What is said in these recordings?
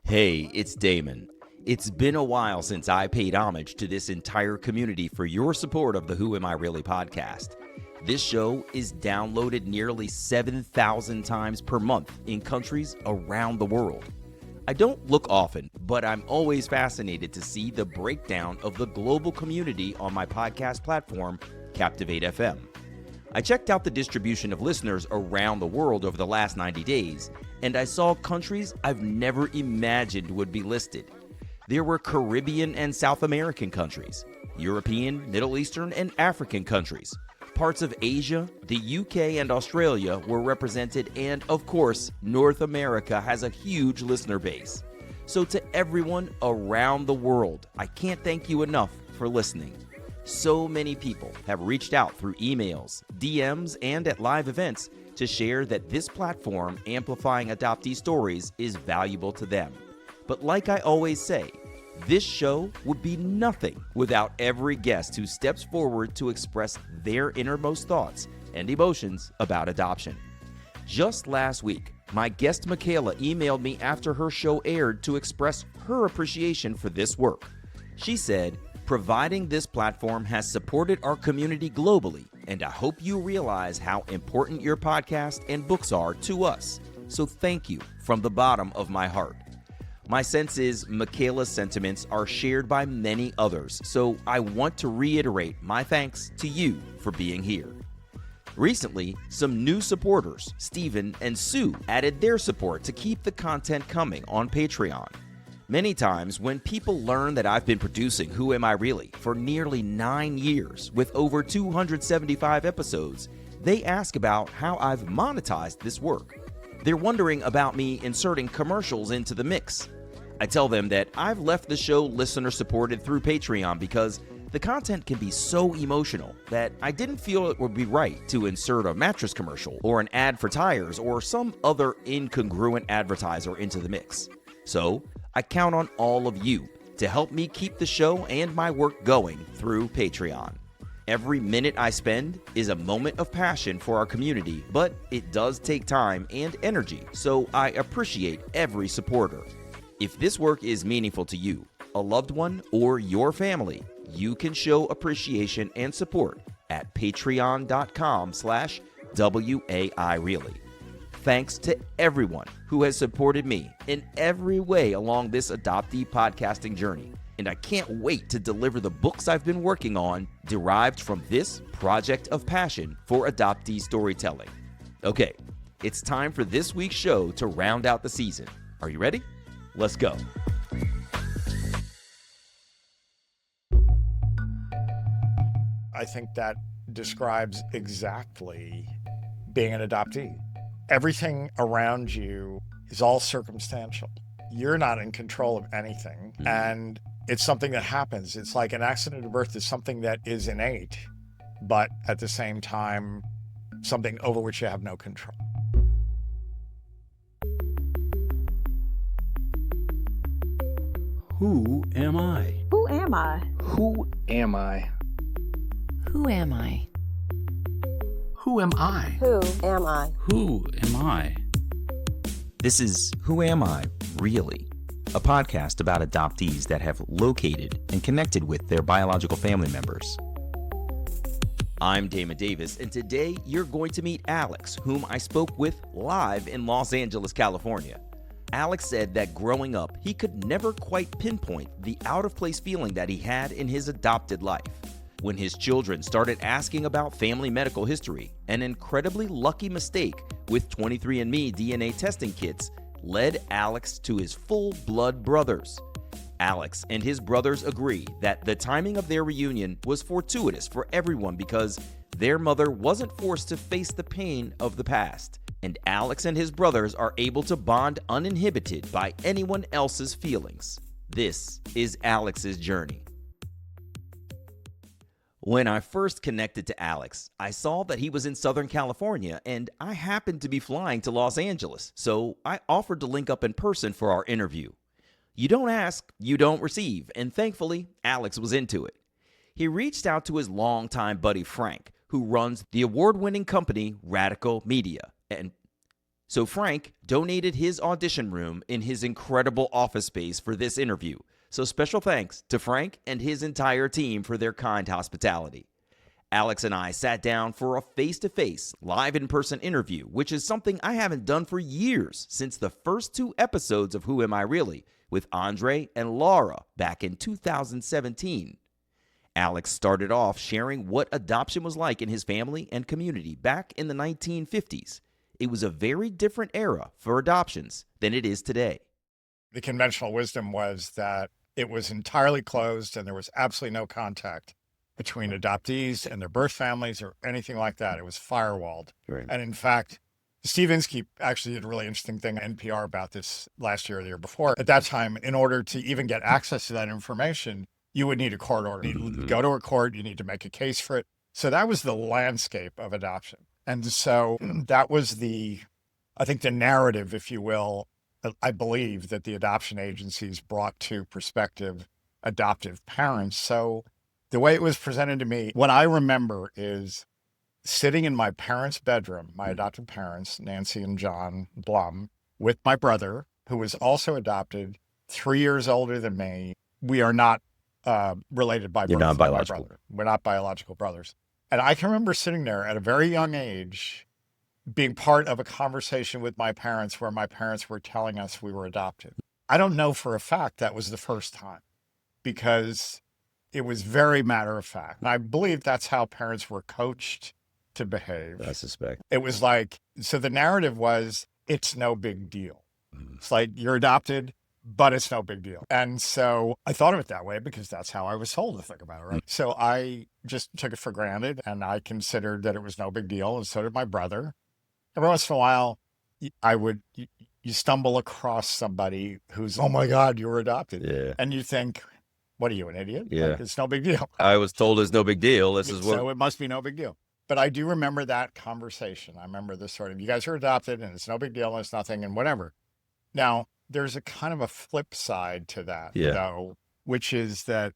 Hey, it's Damon. It's been a while since I paid homage to this entire community for your support of the Who Am I Really podcast. This show is downloaded nearly 7,000 times per month in countries around the world. I don't look often, but I'm always fascinated to see the breakdown of the global community on my podcast platform, Captivate FM. I checked out the distribution of listeners around the world over the last 90 days, and I saw countries I've never imagined would be listed. There were Caribbean and South American countries, European, Middle Eastern, and African countries. Parts of Asia, the UK, and Australia were represented, and of course, North America has a huge listener base. So to everyone around the world, I can't thank you enough for listening. So many people have reached out through emails, DMs, and at live events to share that this platform amplifying adoptee stories is valuable to them. But like I always say, this show would be nothing without every guest who steps forward to express their innermost thoughts and emotions about adoption. Just last week, my guest Michaela emailed me after her show aired to express her appreciation for this work. She said, "Providing this platform has supported our community globally, and I hope you realize how important your podcast and books are to us. So thank you from the bottom of my heart." My sense is Michaela's sentiments are shared by many others, so I want to reiterate my thanks to you for being here. Recently, some new supporters, Stephen and Sue, added their support to keep the content coming on Patreon. Many times, when people learn that I've been producing Who Am I Really for nearly 9 years with over 275 episodes, they ask about how I've monetized this work. They're wondering about me inserting commercials into the mix. I tell them that I've left the show listener supported through Patreon because the content can be so emotional that I didn't feel it would be right to insert a mattress commercial or an ad for tires or some other incongruent advertiser into the mix. So I count on all of you to help me keep the show and my work going through Patreon. Every minute I spend is a moment of passion for our community, but it does take time and energy, so I appreciate every supporter. If this work is meaningful to you, a loved one, or your family, you can show appreciation and support at patreon.com/WAIReally. Thanks to everyone who has supported me in every way along this adoptee podcasting journey. And I can't wait to deliver the books I've been working on derived from this project of passion for adoptee storytelling. Okay, it's time for this week's show to round out the season. Are you ready? Let's go. I think that describes exactly being an adoptee. Everything around you is all circumstantial. You're not in control of anything, and it's something that happens. It's like an accident of birth is something that is innate, but at the same time, something over which you have no control. Who am I? Who am I? Who am I? Who am I? Who am I? Who am I? Who am I? This is Who Am I Really? A podcast about adoptees that have located and connected with their biological family members. I'm Damon Davis, and today you're going to meet Alex, whom I spoke with live in Los Angeles, California. Alex said that growing up, he could never quite pinpoint the out-of-place feeling that he had in his adopted life. When his children started asking about family medical history, an incredibly lucky mistake with 23andMe DNA testing kits led Alex to his full-blood brothers. Alex and his brothers agree that the timing of their reunion was fortuitous for everyone because their mother wasn't forced to face the pain of the past. And Alex and his brothers are able to bond uninhibited by anyone else's feelings. This is Alex's journey. When I first connected to Alex, I saw that he was in Southern California and I happened to be flying to Los Angeles, so I offered to link up in person for our interview. You don't ask, you don't receive, and thankfully, Alex was into it. He reached out to his longtime buddy Frank, who runs the award-winning company Radical Media, and So Frank donated his audition room in his incredible office space for this interview. So special thanks to Frank and his entire team for their kind hospitality. Alex and I sat down for a face-to-face, live in-person interview, which is something I haven't done for years, since the first 2 episodes of Who Am I Really with Andre and Laura back in 2017. Alex started off sharing what adoption was like in his family and community back in the 1950s. It was a very different era for adoptions than it is today. The conventional wisdom was that it was entirely closed and there was absolutely no contact between adoptees and their birth families or anything like that. It was firewalled. Right. And in fact, Steve Inskeep actually did a really interesting thing on NPR about this last year or the year before. At that time, in order to even get access to that information, you would need a court order. You need to go to a court. You need to make a case for it. So that was the landscape of adoption. And so that was I think the narrative, if you will, I believe that the adoption agencies brought to prospective adoptive parents. So the way it was presented to me, what I remember is sitting in my parents' bedroom, my adoptive parents, Nancy and John Blum, with my brother, who was also adopted, 3 years older than me. We are not related by birth. You're not biological. My brother. We're not biological brothers. And I can remember sitting there at a very young age, being part of a conversation with my parents where my parents were telling us we were adopted. I don't know for a fact that was the first time, because it was very matter of fact. And I believe that's how parents were coached to behave. I suspect. It was like, so the narrative was, it's no big deal. It's like, you're adopted, but it's no big deal. And so I thought of it that way because that's how I was told to think about it, right? So I just took it for granted and I considered that it was no big deal. And so did my brother. Every once in a while, you stumble across somebody who's, oh my God, you were adopted. Yeah. And you think, what are you, an idiot? Yeah. Like, it's no big deal. I was told it's no big deal. This is what. So it must be no big deal. But I do remember that conversation. I remember this sort of, you guys are adopted and it's no big deal and it's nothing and whatever. Now, there's a kind of a flip side to that, though, which is that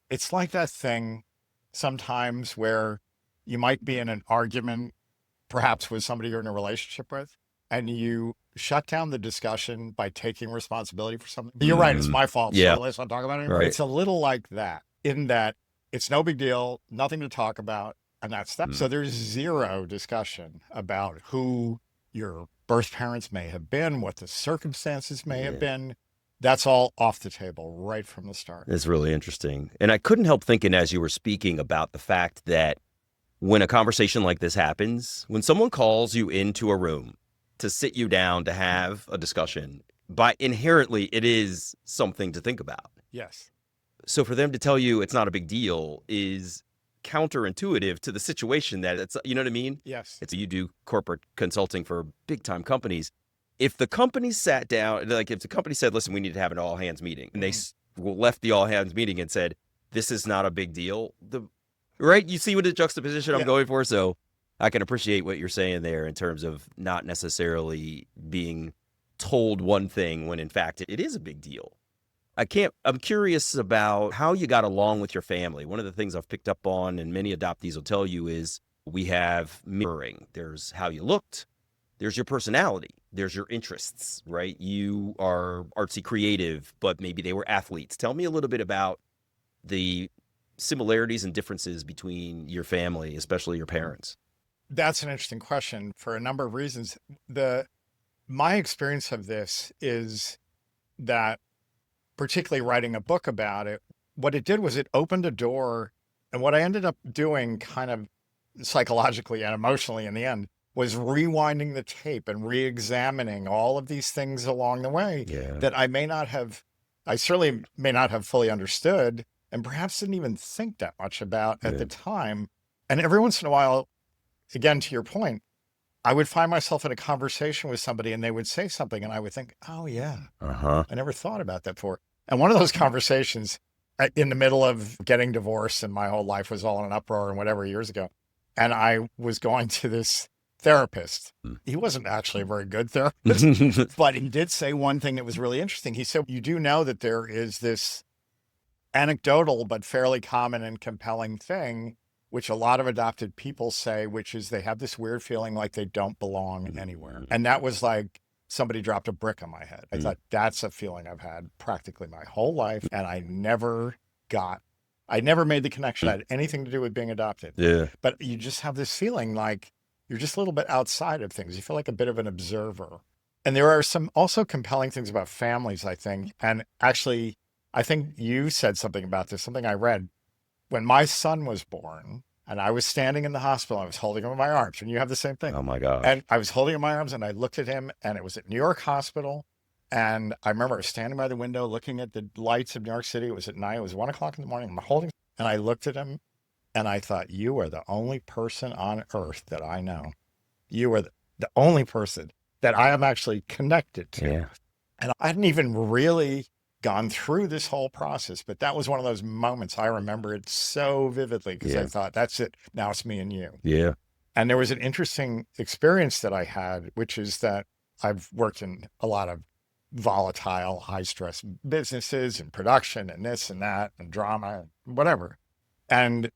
it's like that thing sometimes where you might be in an argument, perhaps with somebody you're in a relationship with, and you shut down the discussion by taking responsibility for something. You're right, it's my fault. Yeah. So let's not talk about it anymore. Right. It's a little like that, in that it's no big deal, nothing to talk about, and that's that. So there's zero discussion about who your birth parents may have been, what the circumstances may have been. That's all off the table right from the start. It's really interesting. And I couldn't help thinking as you were speaking about the fact that when a conversation like this happens, when someone calls you into a room to sit you down to have a discussion, by inherently, it is something to think about. Yes. So for them to tell you it's not a big deal is counterintuitive to the situation that it's, you know what I mean? Yes. You do corporate consulting for big time companies. If the company sat down, like if the company said, listen, we need to have an all hands meeting, and they left the all hands meeting and said, this is not a big deal. Right? You see what the juxtaposition I'm going for? So I can appreciate what you're saying there in terms of not necessarily being told one thing when in fact it is a big deal. I'm curious about how you got along with your family. One of the things I've picked up on, and many adoptees will tell you, is we have mirroring. There's how you looked, there's your personality, there's your interests, right? You are artsy creative, but maybe they were athletes. Tell me a little bit about the similarities and differences between your family, especially your parents. That's an interesting question for a number of reasons. My experience of this is that, particularly writing a book about it, what it did was it opened a door. And what I ended up doing kind of psychologically and emotionally in the end was rewinding the tape and re-examining all of these things along the way that I certainly may not have fully understood and perhaps didn't even think that much about at the time. And every once in a while, again, to your point, I would find myself in a conversation with somebody and they would say something and I would think, oh yeah, I never thought about that before. And one of those conversations in the middle of getting divorced and my whole life was all in an uproar and whatever years ago. And I was going to this therapist. He wasn't actually a very good therapist, but he did say one thing that was really interesting. He said, you do know that there is this anecdotal but fairly common and compelling thing which a lot of adopted people say, which is they have this weird feeling like they don't belong anywhere. And that was like somebody dropped a brick on my head. I thought that's a feeling I've had practically my whole life. And I never made the connection that had anything to do with being adopted. Yeah. But you just have this feeling like you're just a little bit outside of things. You feel like a bit of an observer. And there are some also compelling things about families, I think. And actually, I think you said something about this, something I read. When my son was born and I was standing in the hospital, I was holding him in my arms, and you have the same thing. Oh my gosh. And I was holding him in my arms and I looked at him, and it was at New York Hospital. And I remember I was standing by the window looking at the lights of New York City. It was at night. It was 1 o'clock in the morning. I'm holding, and I looked at him and I thought, you are the only person on earth that I know. You are the only person that I am actually connected to. Yeah. And I hadn't even really gone through this whole process, but that was one of those moments. I remember it so vividly because I thought, that's it. Now it's me and you. Yeah. And there was an interesting experience that I had, which is that I've worked in a lot of volatile, high stress businesses and production and this and that and drama and whatever. And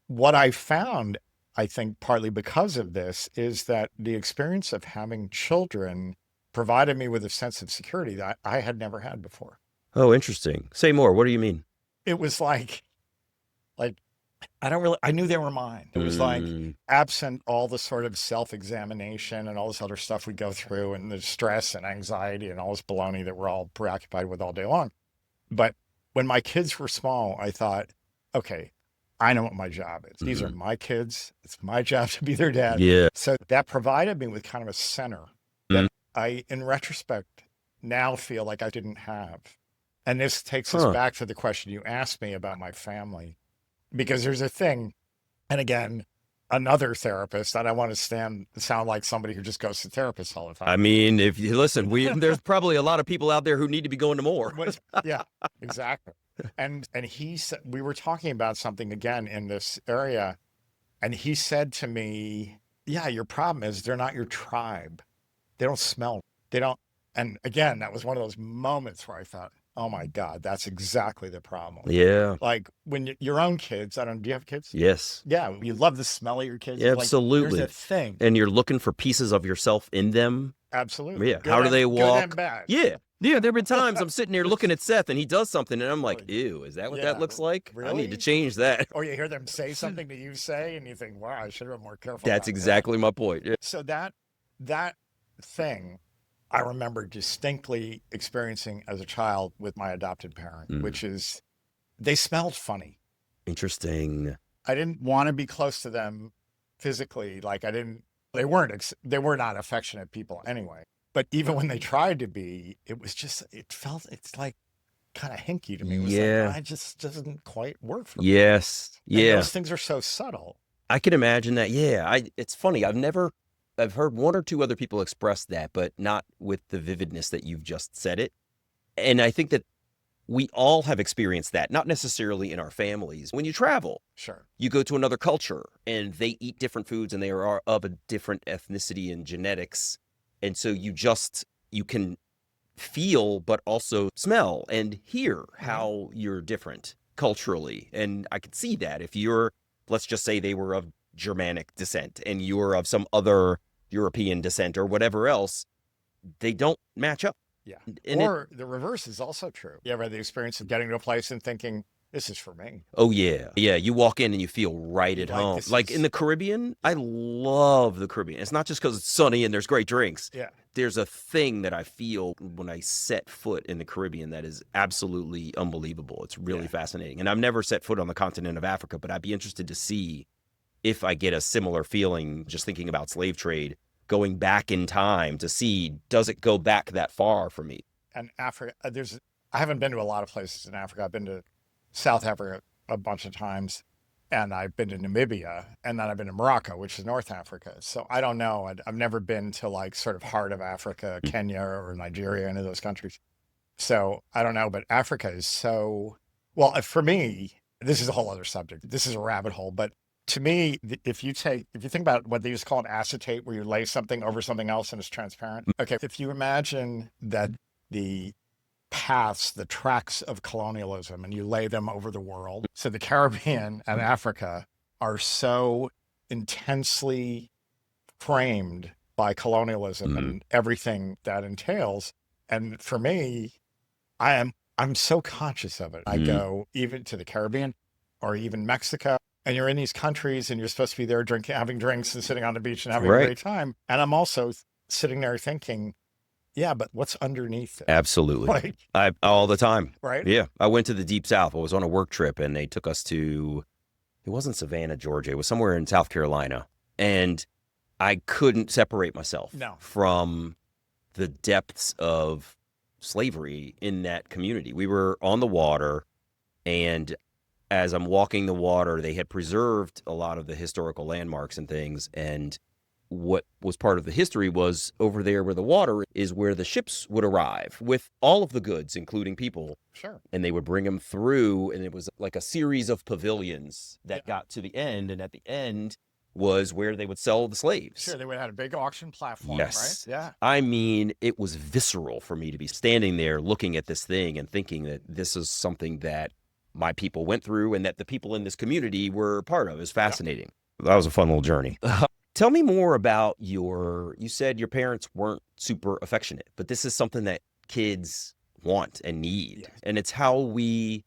what I found, I think partly because of this, is that the experience of having children provided me with a sense of security that I had never had before. Oh, interesting. Say more. What do you mean? It was like I knew they were mine. It was like absent all the sort of self-examination and all this other stuff we go through and the stress and anxiety and all this baloney that we're all preoccupied with all day long. But when my kids were small, I thought, okay, I know what my job is. These are my kids. It's my job to be their dad. Yeah. So that provided me with kind of a center that I, in retrospect, now feel like I didn't have. And this takes us back to the question you asked me about my family, because there's a thing, and again, another therapist, I don't want to sound like somebody who just goes to therapists all the time. I mean, if you listen, there's probably a lot of people out there who need to be going to more. Yeah, exactly. And he said, we were talking about something again in this area, and he said to me, yeah, your problem is they're not your tribe. They don't smell. They don't. And again, that was one of those moments where I thought, oh my God, that's exactly the problem. Yeah. Like when your own kids, do you have kids? Yes. Yeah. You love the smell of your kids. Yeah, absolutely. There's a thing. And you're looking for pieces of yourself in them. Absolutely. Yeah. How do they walk? Good and bad. Yeah. Yeah. There have been times I'm sitting there looking at Seth and he does something and I'm like, ew, is that what that looks like? Really? I need to change that. Or you hear them say something that you say and you think, wow, I should have been more careful. That's exactly my point. Yeah. So that thing, I remember distinctly experiencing as a child with my adopted parent, which is they smelled funny. Interesting. I didn't want to be close to them physically. They were not affectionate people anyway. But even when they tried to be, it's like kind of hinky to me. It was like, it just doesn't quite work for me. Yes. Yeah. And those things are so subtle. I can imagine that. Yeah. It's funny. I've heard one or two other people express that, but not with the vividness that you've just said it. And I think that we all have experienced that, not necessarily in our families. When you travel, sure, you go to another culture and they eat different foods and they are of a different ethnicity and genetics. And so you can feel, but also smell and hear how you're different culturally. And I could see that if let's just say they were of Germanic descent and you're of some other European descent or whatever else, they don't match up. Yeah. Or the reverse is also true. You ever had the experience of getting to a place and thinking, this is for me? Oh, yeah. Yeah. You walk in and you feel right at home. Like in the Caribbean, I love the Caribbean. It's not just because it's sunny and there's great drinks. Yeah. There's a thing that I feel when I set foot in the Caribbean that is absolutely unbelievable. It's really fascinating. And I've never set foot on the continent of Africa, but I'd be interested to see if I get a similar feeling just thinking about slave trade, going back in time to see, does it go back that far for me? And Africa, I haven't been to a lot of places in Africa. I've been to South Africa a bunch of times, and I've been to Namibia, and then I've been to Morocco, which is North Africa. So I don't know. I've never been to like sort of heart of Africa, Kenya or Nigeria, any of those countries. So I don't know, but Africa is so, well, for me, this is a whole other subject. This is a rabbit hole, but to me, if you think about what they used to call an acetate, where you lay something over something else and it's transparent. Okay, if you imagine that the paths, the tracks of colonialism, and you lay them over the world, so the Caribbean and Africa are so intensely framed by colonialism and everything that entails. And for me, I'm so conscious of it. I go even to the Caribbean or even Mexico, and you're in these countries and you're supposed to be there drinking, having drinks and sitting on the beach and having a great time. And I'm also sitting there thinking, yeah, but what's underneath it? Absolutely. Like, All the time. right? Yeah. I went to the Deep South. I was on a work trip and they took us to, it wasn't Savannah, Georgia. It was somewhere in South Carolina. And I couldn't separate myself from the depths of slavery in that community. We were on the water, and as I'm walking the water, they had preserved a lot of the historical landmarks and things. And what was part of the history was over there where the water is where the ships would arrive with all of the goods, including people. Sure. And they would bring them through, and it was like a series of pavilions that got to the end. And at the end was where they would sell the slaves. Sure, they would have a big auction platform, yes. right? Yeah. I mean, it was visceral for me to be standing there looking at this thing and thinking that this is something that my people went through and that the people in this community were part of. It was fascinating. Yeah. That was a fun little journey. Tell me more about you said your parents weren't super affectionate, but this is something that kids want and need. Yes. And it's how we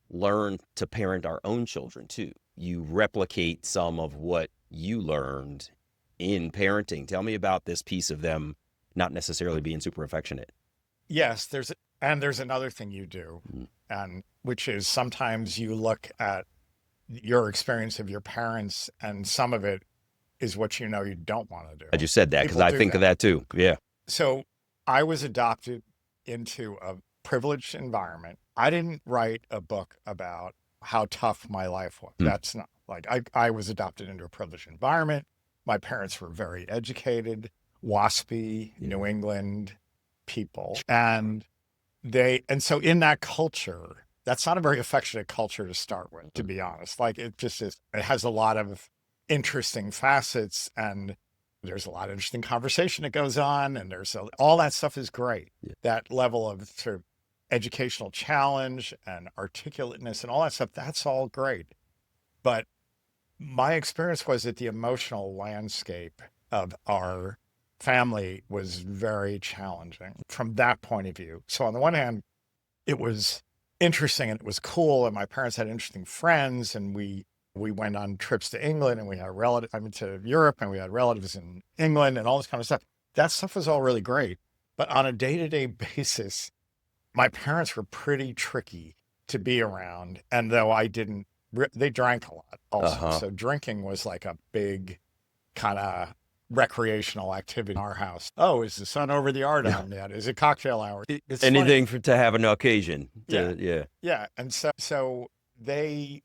learn to parent our own children too. You replicate some of what you learned in parenting. Tell me about this piece of them not necessarily being super affectionate. Yes, there's another thing you do, and which is sometimes you look at your experience of your parents, and some of it is what you know you don't want to do. I just said that because I think of that too. Yeah. So I was adopted into a privileged environment. I didn't write a book about how tough my life was. That's not like I was adopted into a privileged environment. My parents were very educated, waspy, New England people. And so in that culture, that's not a very affectionate culture to start with, to be honest. Like it just is, it has a lot of interesting facets, and there's a lot of interesting conversation that goes on, and all that stuff is great. Yeah. That level of sort of educational challenge and articulateness and all that stuff, that's all great. But my experience was that the emotional landscape of our family was very challenging from that point of view. So on the one hand, it was interesting and it was cool, and my parents had interesting friends, and we went on trips to England, and we had to Europe, and we had relatives in England and all this kind of stuff. That stuff was all really great. But on a day-to-day basis, my parents were pretty tricky to be around. And though they drank a lot also. So drinking was like a big kind of recreational activity in our house. Oh, is the sun over the yard on yet? Is it cocktail hour? It's anything to have an occasion. Yeah. And so it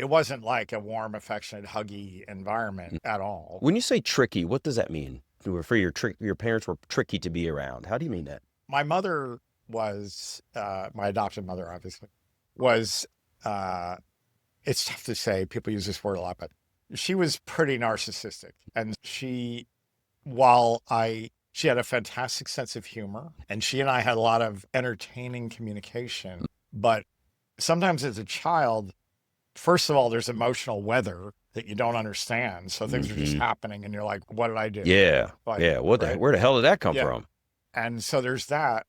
wasn't like a warm, affectionate, huggy environment at all. When you say tricky, what does that mean? For your parents were tricky to be around. How do you mean that? My mother was, my adopted mother, obviously, was, it's tough to say, people use this word a lot, but she was pretty narcissistic. And she had a fantastic sense of humor, and she and I had a lot of entertaining communication. But sometimes as a child, first of all, there's emotional weather that you don't understand. So things are just happening, and you're like, what did I do? Yeah. Like, yeah. Where the hell did that come from? And so there's that.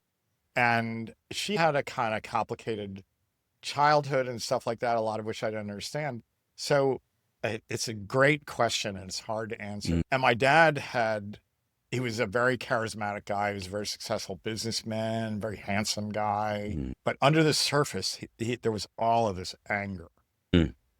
And she had a kind of complicated childhood and stuff like that, a lot of which I didn't understand. So it's a great question, and it's hard to answer. And my dad he was a very charismatic guy. He was a very successful businessman, very handsome guy. But under the surface, there was all of this anger.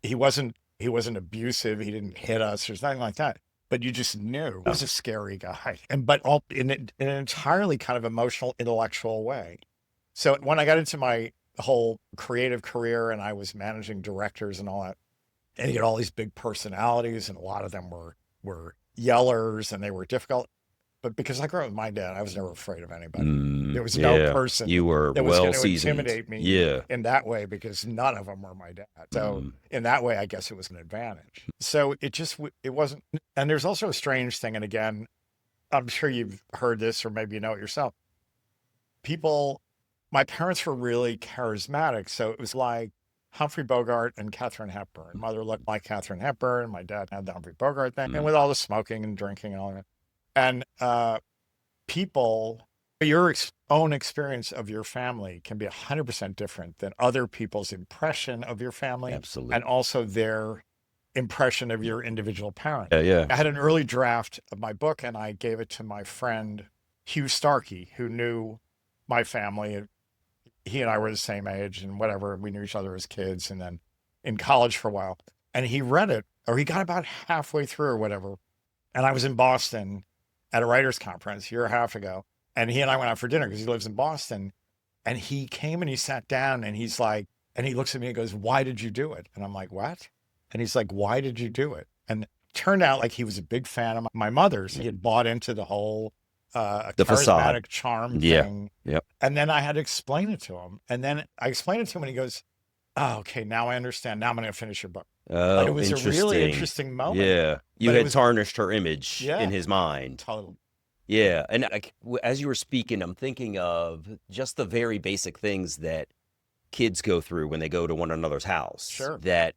He wasn't abusive. He didn't hit us. There's nothing like that. But you just knew he was a scary guy, but all in an entirely kind of emotional, intellectual way. So when I got into my whole creative career and I was managing directors and all that, and you get all these big personalities, and a lot of them were yellers, and they were difficult. But because I grew up with my dad, I was never afraid of anybody. There was no person you were that was going to seasoned. intimidate me in that way, because none of them were my dad. So in that way, I guess it was an advantage. So it wasn't. And there's also a strange thing. And again, I'm sure you've heard this, or maybe you know it yourself. My parents were really charismatic. So it was like Humphrey Bogart and Katharine Hepburn. Mother looked like Katharine Hepburn. My dad had the Humphrey Bogart thing, and with all the smoking and drinking and all that. And people, your own experience of your family can be 100% different than other people's impression of your family. Absolutely. And also their impression of your individual parent. Yeah. I had an early draft of my book, and I gave it to my friend Hugh Starkey, who knew my family. He and I were the same age and whatever. We knew each other as kids and then in college for a while. And he read it, or he got about halfway through or whatever. And I was in Boston at a writer's conference a year and a half ago. And he and I went out for dinner because he lives in Boston. And he came and he sat down and he's like, and he looks at me and goes, "Why did you do it?" And I'm like, "What?" And he's like, "Why did you do it?" And it turned out like he was a big fan of my mother's. He had bought into the whole The charismatic facade. charm Yeah. thing. Yep. And then I had to explain it to him. And then I explained it to him and he goes, "Oh, okay, now I understand. Now I'm going to finish your book." Oh, But it was interesting. a really interesting moment. Yeah. You But it had was- tarnished her image Yeah. in his mind. Totally. Yeah. And as you were speaking, I'm thinking of just the very basic things that kids go through when they go to one another's house. Sure. That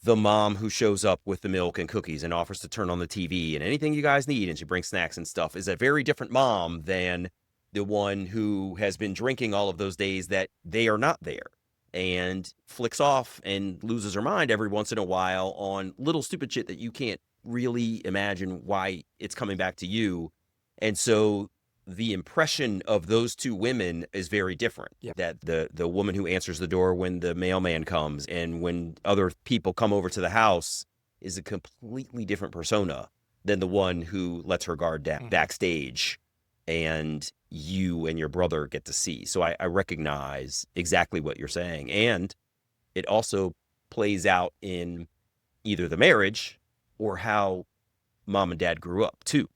the mom who shows up with the milk and cookies and offers to turn on the TV and anything you guys need, and she brings snacks and stuff, is a very different mom than the one who has been drinking all of those days that they are not there and flicks off and loses her mind every once in a while on little stupid shit that you can't really imagine why it's coming back to you. And so the impression of those two women is very different. Yeah. That the woman who answers the door when the mailman comes and when other people come over to the house is a completely different persona than the one who lets her guard down backstage and you and your brother get to see. So I recognize exactly what you're saying. And it also plays out in either the marriage or how mom and dad grew up too,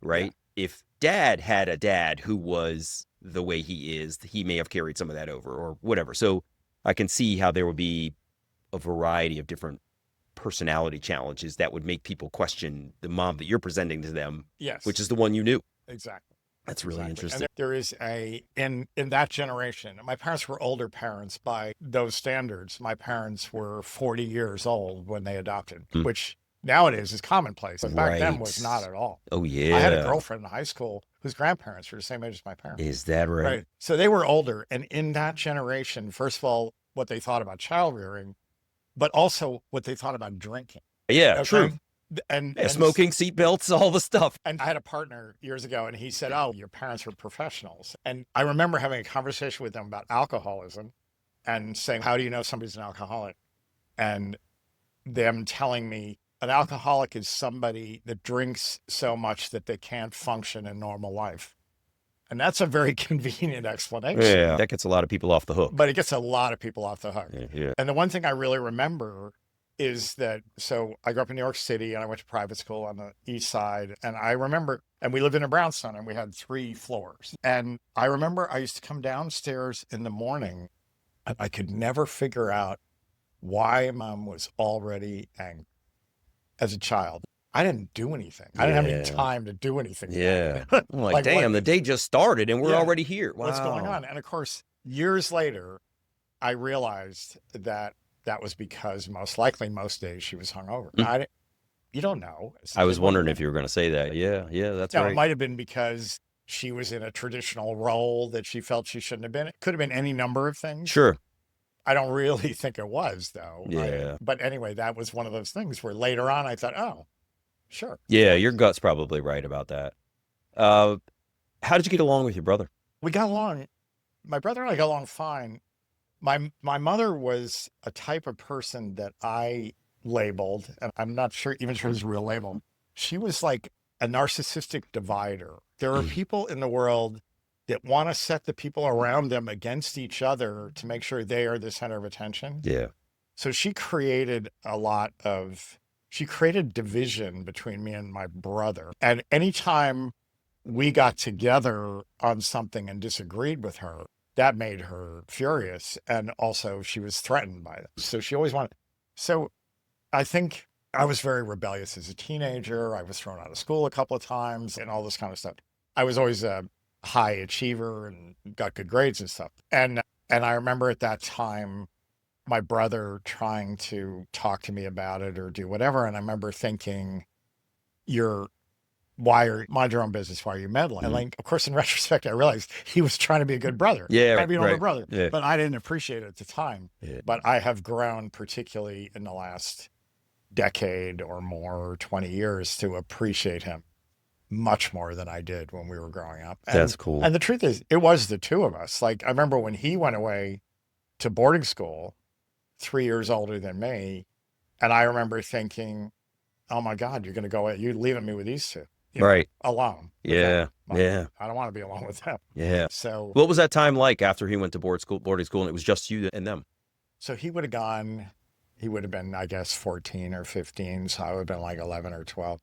right? If dad had a dad who was the way he is, he may have carried some of that over or whatever. So I can see how there would be a variety of different personality challenges that would make people question the mom that you're presenting to them, Yes. which is the one you knew. Exactly. That's really Exactly. interesting. And there is in that generation, my parents were older parents by those standards. My parents were 40 years old when they adopted, which nowadays is commonplace. But back then was not at all. Oh, yeah. I had a girlfriend in high school whose grandparents were the same age as my parents. Is that right? So they were older. And in that generation, first of all, what they thought about child rearing, but also what they thought about drinking. Yeah, Okay? true. And Smoking, seatbelts, all the stuff. And I had a partner years ago, and he said, "Oh, your parents were professionals." And I remember having a conversation with them about alcoholism and saying, "How do you know somebody's an alcoholic?" And them telling me an alcoholic is somebody that drinks so much that they can't function in normal life. And that's a very convenient explanation. Yeah, that gets a lot of people off the hook. But it gets a lot of people off the hook. Yeah. And the one thing I really remember is that, so I grew up in New York City and I went to private school on the east side. And I remember, and we lived in a brownstone and we had 3 floors. And I remember I used to come downstairs in the morning and I could never figure out why mom was already angry as a child. I didn't do anything. I didn't have any time to do anything. Yeah. I'm like, damn, the day just started and we're already here. Wow. What's going on? And of course, years later, I realized that that was because most likely most days she was hungover. You don't know. I was wondering if you were going to say that. Yeah, that's right. It might have been because she was in a traditional role that she felt she shouldn't have been. It could have been any number of things. Sure. I don't really think it was, though. Yeah. But anyway, that was one of those things where later on I thought, oh, sure. Yeah, your gut's probably right about that. How did you get along with your brother? We got along. My brother and I got along fine. My mother was a type of person that I labeled, and I'm not sure even sure it's a real label. She was like a narcissistic divider. There are people in the world that want to set the people around them against each other to make sure they are the center of attention. Yeah. So she created division between me and my brother. And anytime we got together on something and disagreed with her, that made her furious. And also she was threatened by it. So she always wanted. So I think I was very rebellious as a teenager. I was thrown out of school a couple of times and all this kind of stuff. I was always a high achiever and got good grades and stuff. And I remember at that time, my brother trying to talk to me about it or do whatever. And I remember thinking, mind your own business, why are you meddling? And like, of course, in retrospect, I realized he was trying to be a good brother. Yeah, trying to be an older right. brother. Yeah. But I didn't appreciate it at the time. Yeah. But I have grown, particularly in the last decade or more, 20 years, to appreciate him much more than I did when we were growing up. That's cool. And the truth is, it was the two of us. Like, I remember when he went away to boarding school, 3 years older than me, and I remember thinking, oh my God, you're going to go, you're leaving me with these two. Right. Alone. Yeah. Yeah. I don't want to be alone with them. Yeah. So what was that time like after he went to boarding school and it was just you and them? So he would have been, I guess, 14 or 15. So I would have been like 11 or 12.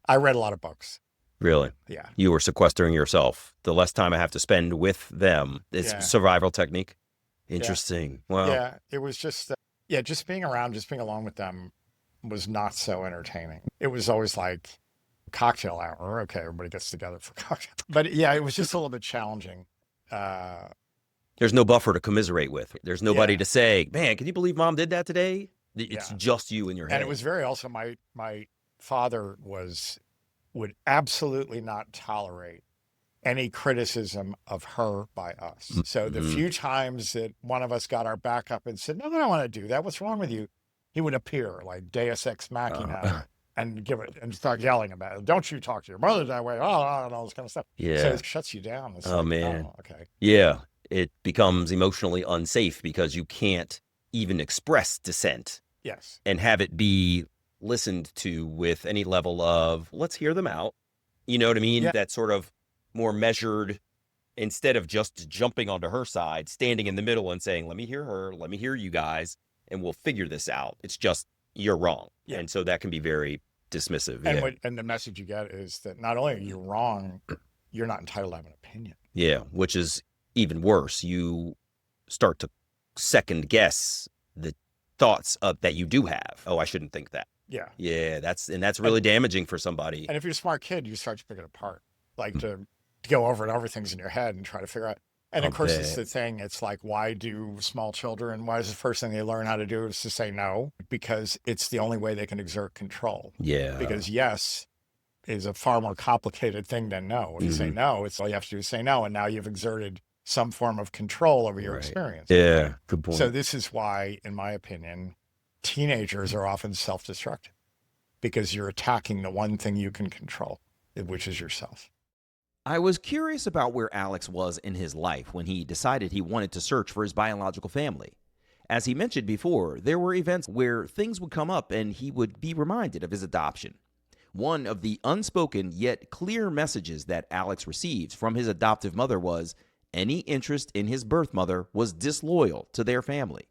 I read a lot of books. Really? Yeah. You were sequestering yourself. The less time I have to spend with them. It's survival technique. Interesting. Yeah. Wow. Yeah. It was just, just being around, just being alone with them was not so entertaining. It was always like cocktail hour. Okay, everybody gets together for cocktail. But yeah, it was just a little bit challenging. There's no buffer to commiserate with. There's nobody to say, man, can you believe mom did that today? It's just you in your head. And it was very also, my father would absolutely not tolerate any criticism of her by us. So the few times that one of us got our back up and said, no, I don't want to do that. What's wrong with you? He would appear like Deus Ex Machina and start yelling about it. Don't you talk to your mother that way? And all this kind of stuff. Yeah. So it shuts you down. It's man. Oh, okay. Yeah. It becomes emotionally unsafe because you can't even express dissent. Yes. And have it be listened to with any level of, let's hear them out. You know what I mean? Yeah. That sort of more measured, instead of just jumping onto her side, standing in the middle and saying, let me hear her, let me hear you guys, and we'll figure this out. It's just, you're wrong. Yeah. And so that can be very dismissive. And the message you get is that not only are you wrong, you're not entitled to have an opinion. Yeah, which is even worse. You start to second guess the thoughts that you do have. Oh, I shouldn't think that. Yeah. Yeah, that's really damaging for somebody. And if you're a smart kid, you start to pick it apart, like to go over and over things in your head and try to figure out. And of course, it's the thing. It's like, why do small children, why is the first thing they learn how to do is to say no? Because it's the only way they can exert control. Yeah. Because yes is a far more complicated thing than no. When you say no, it's all you have to do is say no. And now you've exerted some form of control over your experience. Yeah, good point. So this is why, in my opinion, teenagers are often self-destructive, because you're attacking the one thing you can control, which is yourself. I was curious about where Alex was in his life when he decided he wanted to search for his biological family. As he mentioned before, there were events where things would come up and he would be reminded of his adoption. One of the unspoken yet clear messages that Alex received from his adoptive mother was any interest in his birth mother was disloyal to their family.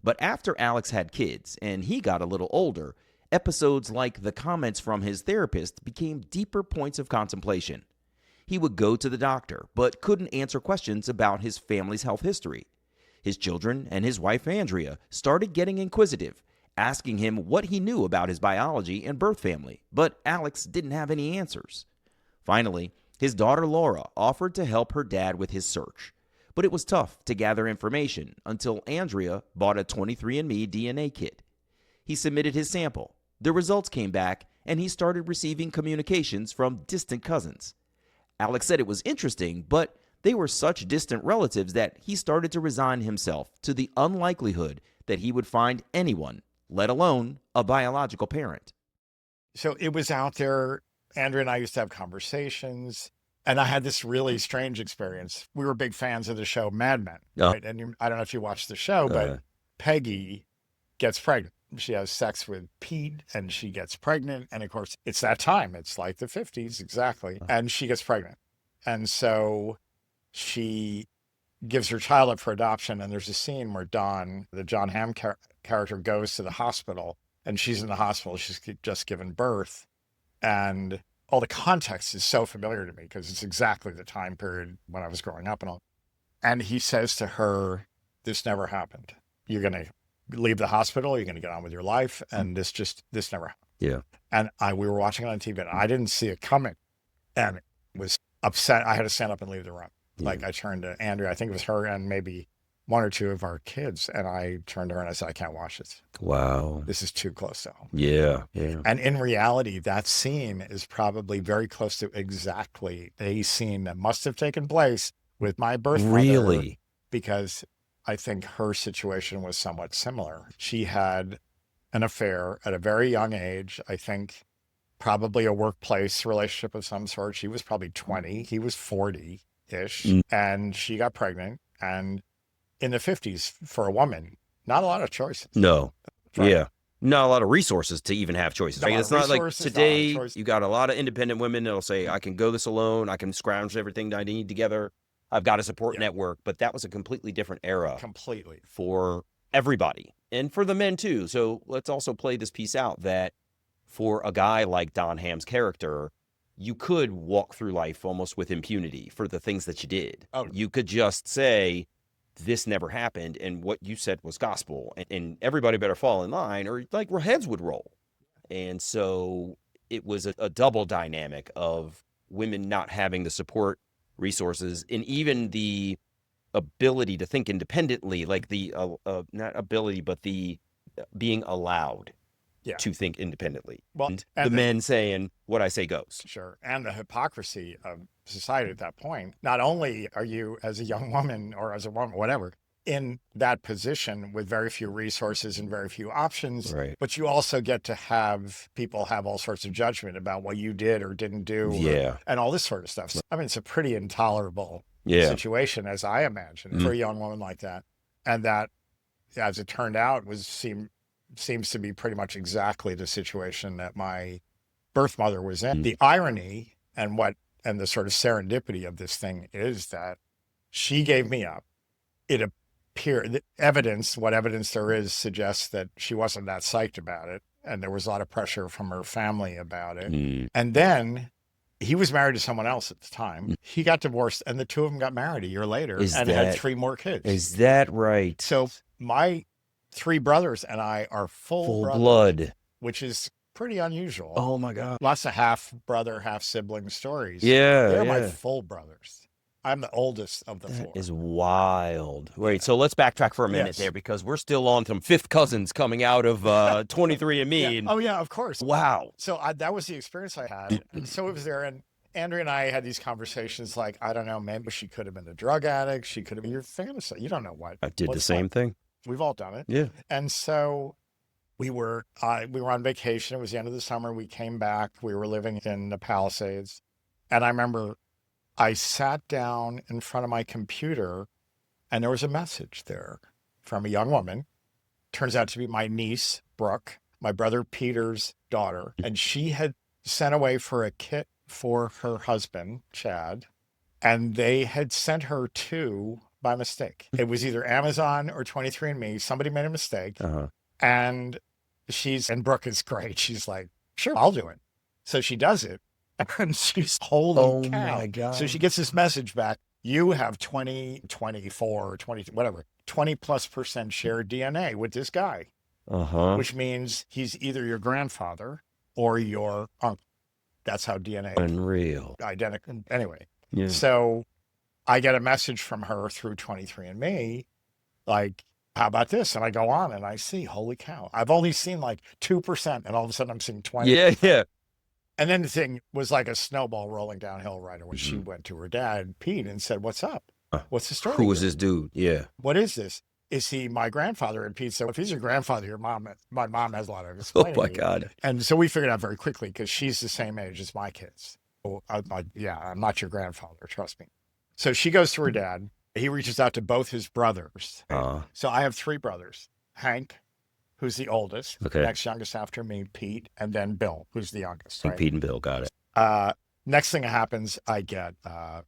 But after Alex had kids and he got a little older, episodes like the comments from his therapist became deeper points of contemplation. He would go to the doctor, but couldn't answer questions about his family's health history. His children and his wife, Andrea, started getting inquisitive, asking him what he knew about his biology and birth family, but Alex didn't have any answers. Finally, his daughter, Laura, offered to help her dad with his search, but it was tough to gather information until Andrea bought a 23andMe DNA kit. He submitted his sample. The results came back, and he started receiving communications from distant cousins. Alex said it was interesting, but they were such distant relatives that he started to resign himself to the unlikelihood that he would find anyone, let alone a biological parent. So it was out there. Andrea and I used to have conversations, and I had this really strange experience. We were big fans of the show Mad Men, right? And I don't know if you watched the show, but Peggy gets pregnant. She has sex with Pete and she gets pregnant. And of course, it's that time. It's like the 50s, exactly. And she gets pregnant. And so she gives her child up for adoption. And there's a scene where Dawn, the John Hamm character, goes to the hospital, and she's in the hospital. She's just given birth. And all the context is so familiar to me because it's exactly the time period when I was growing up and all. And he says to her, this never happened. You're going to leave the hospital, you're going to get on with your life, and this never happened. Yeah. And we were watching it on TV, and I didn't see it coming, and it was upset. I had to stand up and leave the room. Yeah. Like, I turned to Andrea, I think it was her and maybe one or two of our kids. And I turned to her and I said, I can't watch this. Wow. This is too close to home. Yeah. Yeah. And in reality, that scene is probably very close to exactly a scene that must have taken place with my birth mother. Really? Because I think her situation was somewhat similar. She had an affair at a very young age. I think probably a workplace relationship of some sort. She was probably 20. He was 40-ish. And she got pregnant. And in the 50s, for a woman, not a lot of choices. No. Right? Yeah. Not a lot of resources to even have choices. Not a lot It's of not like resources, not a lot of today choices. you got a lot of independent women that'll say, I can go this alone. I can scrounge everything that I need together. I've got a support network. But that was a completely different era. Completely. For everybody and for the men too. So let's also play this piece out that for a guy like Don Hamm's character, you could walk through life almost with impunity for the things that you did. Oh. You could just say, this never happened, and what you said was gospel, and everybody better fall in line, or like heads would roll. And so it was a double dynamic of women not having the support resources and even the ability to think independently, like the not ability, but the being allowed to think independently. Well, and the men saying, what I say goes. Sure. And the hypocrisy of society at that point. Not only are you, as a young woman or as a woman, whatever, in that position with very few resources and very few options, right, but you also get to have people have all sorts of judgment about what you did or didn't do, and all this sort of stuff. So, I mean, it's a pretty intolerable situation, as I imagine, for a young woman like that. And that, as it turned out, seems to be pretty much exactly the situation that my birth mother was in. The irony and the sort of serendipity of this thing is that she gave me up. It appeared, what evidence there is suggests that she wasn't that psyched about it. And there was a lot of pressure from her family about it. And then he was married to someone else at the time. He got divorced and the two of them got married a year later had 3 more kids. Is that right? So my 3 brothers and I are full blood, which is pretty unusual. Oh my God. Lots of half brother, half sibling stories. Yeah. They're my full brothers. I'm the oldest of the 4. That is wild. Wait, so let's backtrack for a minute there, because we're still on some fifth cousins coming out of 23andMe. Oh yeah, of course. Wow. So that was the experience I had. And so it was there. And Andrea and I had these conversations like, I don't know, maybe she could have been a drug addict. She could have been your fantasy. You don't know what. I did the same thing. We've all done it. Yeah. And so we were on vacation. It was the end of the summer. We came back. We were living in the Palisades. And I remember I sat down in front of my computer and there was a message there from a young woman. Turns out to be my niece, Brooke, my brother Peter's daughter. And she had sent away for a kit for her husband, Chad. And they had sent her 2 by mistake. It was either Amazon or 23andMe. Somebody made a mistake. And Brooke is great. She's like, sure, I'll do it. So she does it. And she's, holy cow. My God. So she gets this message back. You have 20, 24, 20, whatever, 20+% shared DNA with this guy. Which means he's either your grandfather or your uncle. That's how DNA. Unreal. Identical. Anyway. Yeah. So I get a message from her through 23andMe, like, how about this? And I go on and I see, holy cow, I've only seen like 2%. And all of a sudden I'm seeing 20. Yeah. And then the thing was like a snowball rolling downhill right away. She went to her dad, Pete, and said, what's up? What's the story? Who is this dude? Yeah. What is this? Is he my grandfather? And Pete said, if he's your grandfather, my mom has a lot of explaining. Oh my God. And so we figured out very quickly, because she's the same age as my kids. Oh, I'm not your grandfather, trust me. So she goes to her dad. He reaches out to both his brothers. So I have 3 brothers. Hank, who's the oldest. Okay. Next youngest after me, Pete, and then Bill, who's the youngest. Right? Pete and Bill, got it. Next thing that happens, I get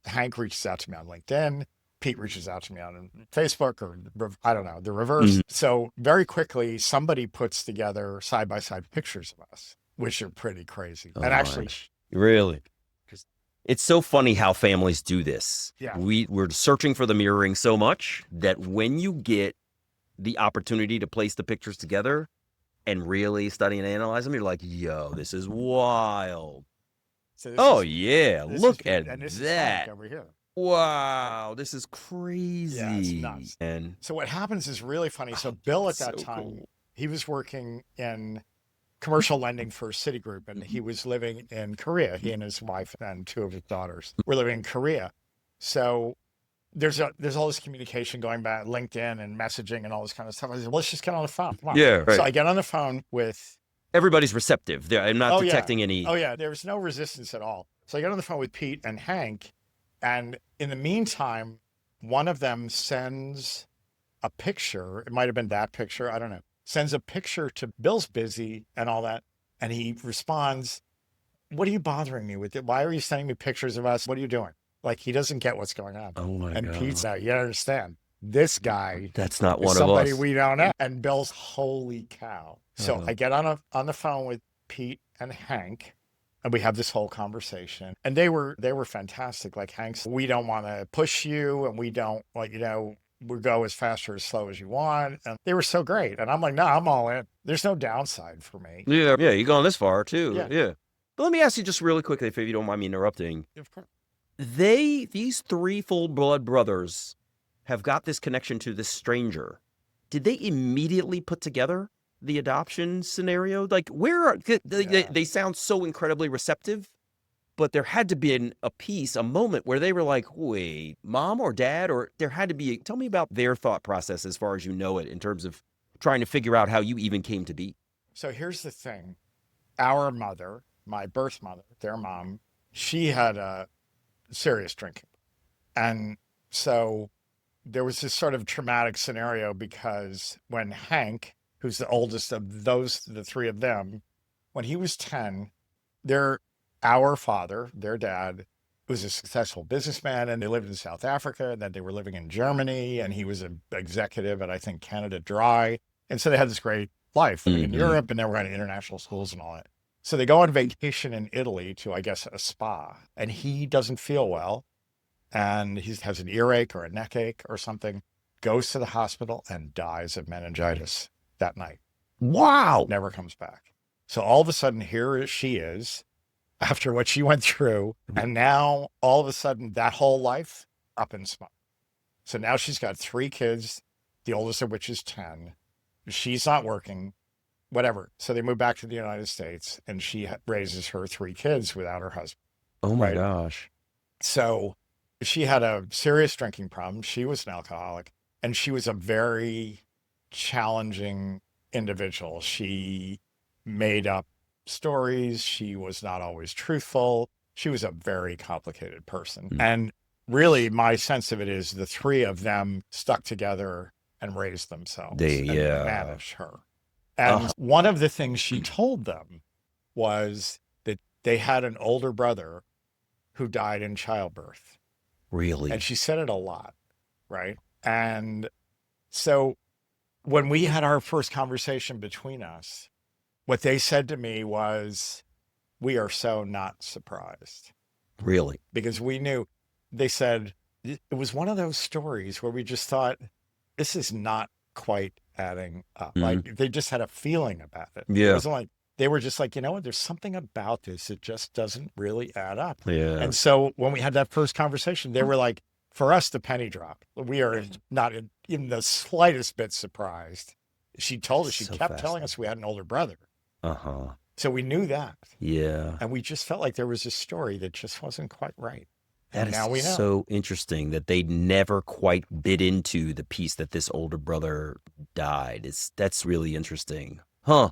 Hank reaches out to me on LinkedIn. Pete reaches out to me on Facebook, or I don't know, the reverse. So very quickly, somebody puts together side-by-side pictures of us, which are pretty crazy. And actually, really, it's so funny how families do this. Yeah. We're searching for the mirroring so much that when you get the opportunity to place the pictures together and really study and analyze them, you're like, yo, this is wild. So look at and this that. is over here. Wow, this is crazy. Yeah, it's nuts. And So what happens is really funny. So Bill at that so time, cool. he was working in commercial lending for Citigroup, and he was living in Korea. He and his wife and two of his daughters were living in Korea. So there's all this communication going back, LinkedIn and messaging and all this kind of stuff. I said, well, let's just get on the phone. Come on. Yeah, right. So I get on the phone with, Everybody's receptive. I'm not Oh, yeah. detecting any. oh yeah, there was no resistance at all. So I get on the phone with Pete and Hank, and in the meantime, one of them sends a picture. It might have been that picture. I don't know. Sends a picture to Bill's busy and all that. And he responds, what are you bothering me with it? Why are you sending me pictures of us? What are you doing? Like, he doesn't get what's going on. Oh my And God. Pete's out. You understand? This guy That's not is one of somebody us. we don't know. And Bill's, holy cow. So Uh-huh. I get on the phone with Pete and Hank, and we have this whole conversation. And they were fantastic. Like, Hank's, we don't want to push you, and we don't, like, we go as fast or as slow as you want. And they were so great. And I'm like, no, I'm all in. There's no downside for me. Yeah, you're going this far too. Yeah. But let me ask you just really quickly, if you don't mind me interrupting. Of course. These three full blood brothers have got this connection to this stranger. Did they immediately put together the adoption scenario? Like, they sound so incredibly receptive, but there had to be a moment where they were like, wait, mom or dad, or there had to be, tell me about their thought process as far as you know it, in terms of trying to figure out how you even came to be. So here's the thing. Our mother, my birth mother, their mom, she had a serious drinking. And so there was this sort of traumatic scenario, because when Hank, who's the oldest of the three of them, when he was 10, our father, their dad, was a successful businessman, and they lived in South Africa, and then they were living in Germany, and he was an executive at, I think, Canada Dry. And so they had this great life living in Europe, and they were going to international schools and all that. So they go on vacation in Italy to, I guess, a spa, and he doesn't feel well, and he has an earache or a neck ache or something, goes to the hospital and dies of meningitis that night. Wow. Never comes back. So all of a sudden, here she is, after what she went through, and now all of a sudden, that whole life up in smoke. So now she's got 3 kids, the oldest of which is 10. She's not working, whatever. So they move back to the United States, and she raises her 3 kids without her husband. Oh my Right. gosh. So she had a serious drinking problem. She was an alcoholic, and she was a very challenging individual. She made up stories. She was not always truthful. She was a very complicated person. And really, my sense of it is the 3 of them stuck together and raised themselves and managed her. And one of the things she told them was that they had an older brother who died in childbirth. Really? And she said it a lot, right? And so when we had our first conversation between us, what they said to me was, we are so not surprised. Really? Because we knew, they said, it was one of those stories where we just thought, this is not quite adding up. Like, they just had a feeling about it. Yeah. It wasn't like, they were just like, you know what, there's something about this that just doesn't really add up. Yeah. And so when we had that first conversation, they were like, for us, the penny dropped. We are not in the slightest bit surprised. She told us, she So kept telling us we had an older brother. Uh-huh. So we knew that. Yeah. And we just felt like there was a story that just wasn't quite right. That And now we is know. so interesting that they never quite bit into the piece that this older brother died. That's really interesting. Huh.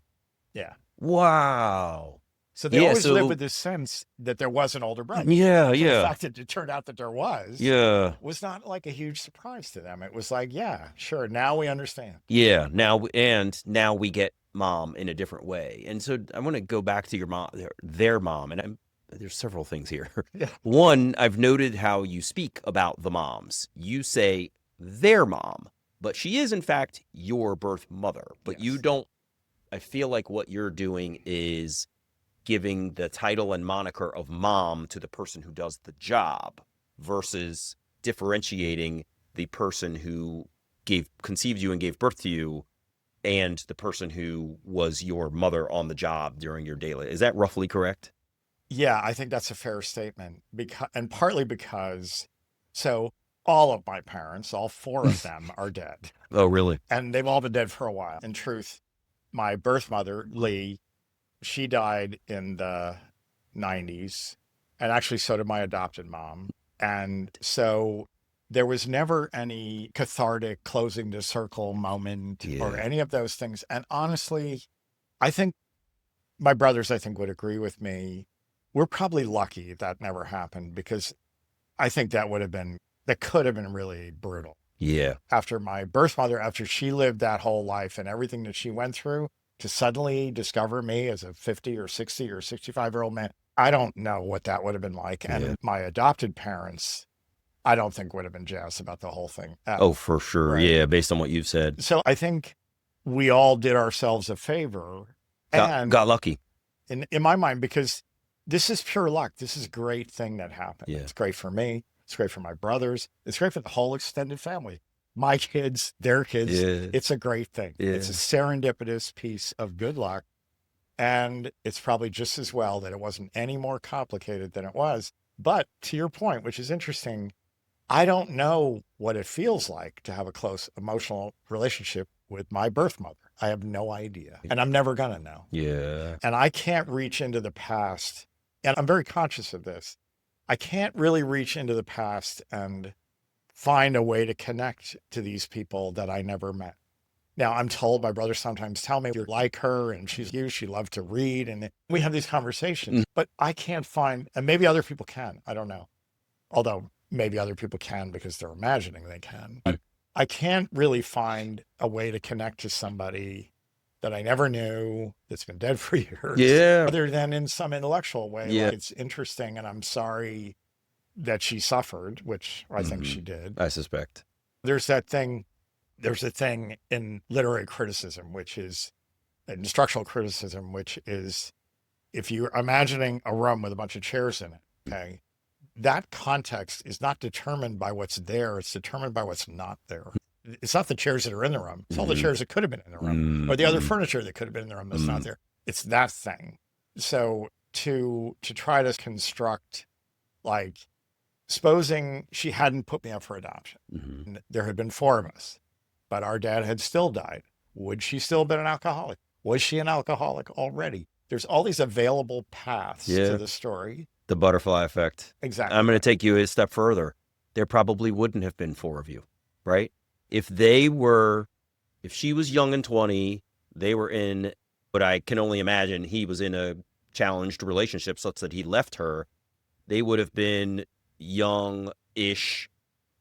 Yeah. Wow. So they Yeah, always so- lived with this sense that there was an older brother. Yeah, So yeah. The fact that it turned out that there was Yeah. not like a huge surprise to them. It was like, yeah, sure. Now we understand. Yeah. Now we get mom in a different way. And so I want to go back to your mom, their mom, and there's several things here. Yeah. One, I've noted how you speak about the moms. You say their mom, but she is in fact your birth mother. But you Yes. don't. I feel like what you're doing is giving the title and moniker of mom to the person who does the job versus differentiating the person who conceived you and gave birth to you and the person who was your mother on the job during your daily. Is that roughly correct? Yeah, I think that's a fair statement. And partly because, So all of my parents, all four of them are dead. Oh, really? And they've all been dead for a while. In truth, my birth mother, Lee, she died in the 90s. And actually, so did my adopted mom. And so there was never any cathartic closing the circle moment or Yeah. any of those things. And honestly, I think my brothers, I think, would agree with me. We're probably lucky that never happened because I think that could have been really brutal. Yeah. After my birth mother, after she lived that whole life and everything that she went through, to suddenly discover me as a 50 or 60 or 65-year-old man, I don't know what that would have been like. Yeah. And my adopted parents, I don't think would have been jazzed about the whole thing. Oh, for sure. Right. Yeah, based on what you've said. So I think we all did ourselves a favor. Got lucky. In my mind, because this is pure luck. This is a great thing that happened. Yeah. It's great for me. It's great for my brothers. It's great for the whole extended family. My kids, their kids. Yeah. It's a great thing. Yeah. It's a serendipitous piece of good luck. And it's probably just as well that it wasn't any more complicated than it was. But to your point, which is interesting, I don't know what it feels like to have a close emotional relationship with my birth mother. I have no idea. And I'm never going to know. Yeah. And I can't reach into the past. And I'm very conscious of this. I can't really reach into the past and find a way to connect to these people that I never met. Now, I'm told, my brothers sometimes tell me, you're like her and she's you, she loved to read. And we have these conversations, but I can't find, and maybe other people can, I don't know. Although maybe other people can because they're imagining they can. But I can't really find a way to connect to somebody that I never knew, that's been dead for years. Yeah. Other than in some intellectual way. Yeah. Like, it's interesting, and I'm sorry that she suffered, which I think she did. I suspect. There's a thing in literary criticism, which is instructional criticism, which is if you're imagining a room with a bunch of chairs in it, okay, that context is not determined by what's there. It's determined by what's not there. It's not the chairs that are in the room. It's all the chairs that could have been in the room or the other furniture that could have been in the room that's not there. It's that thing. So to try to construct, like, supposing she hadn't put me up for adoption, and there had been four of us, but our dad had still died. Would she still have been an alcoholic? Was she an alcoholic already? There's all these available paths to the story. The butterfly effect. Exactly. I'm going to take you a step further. There probably wouldn't have been four of you, right? If she was young and 20, they were in, but I can only imagine he was in a challenged relationship such that he left her. They would have been young-ish.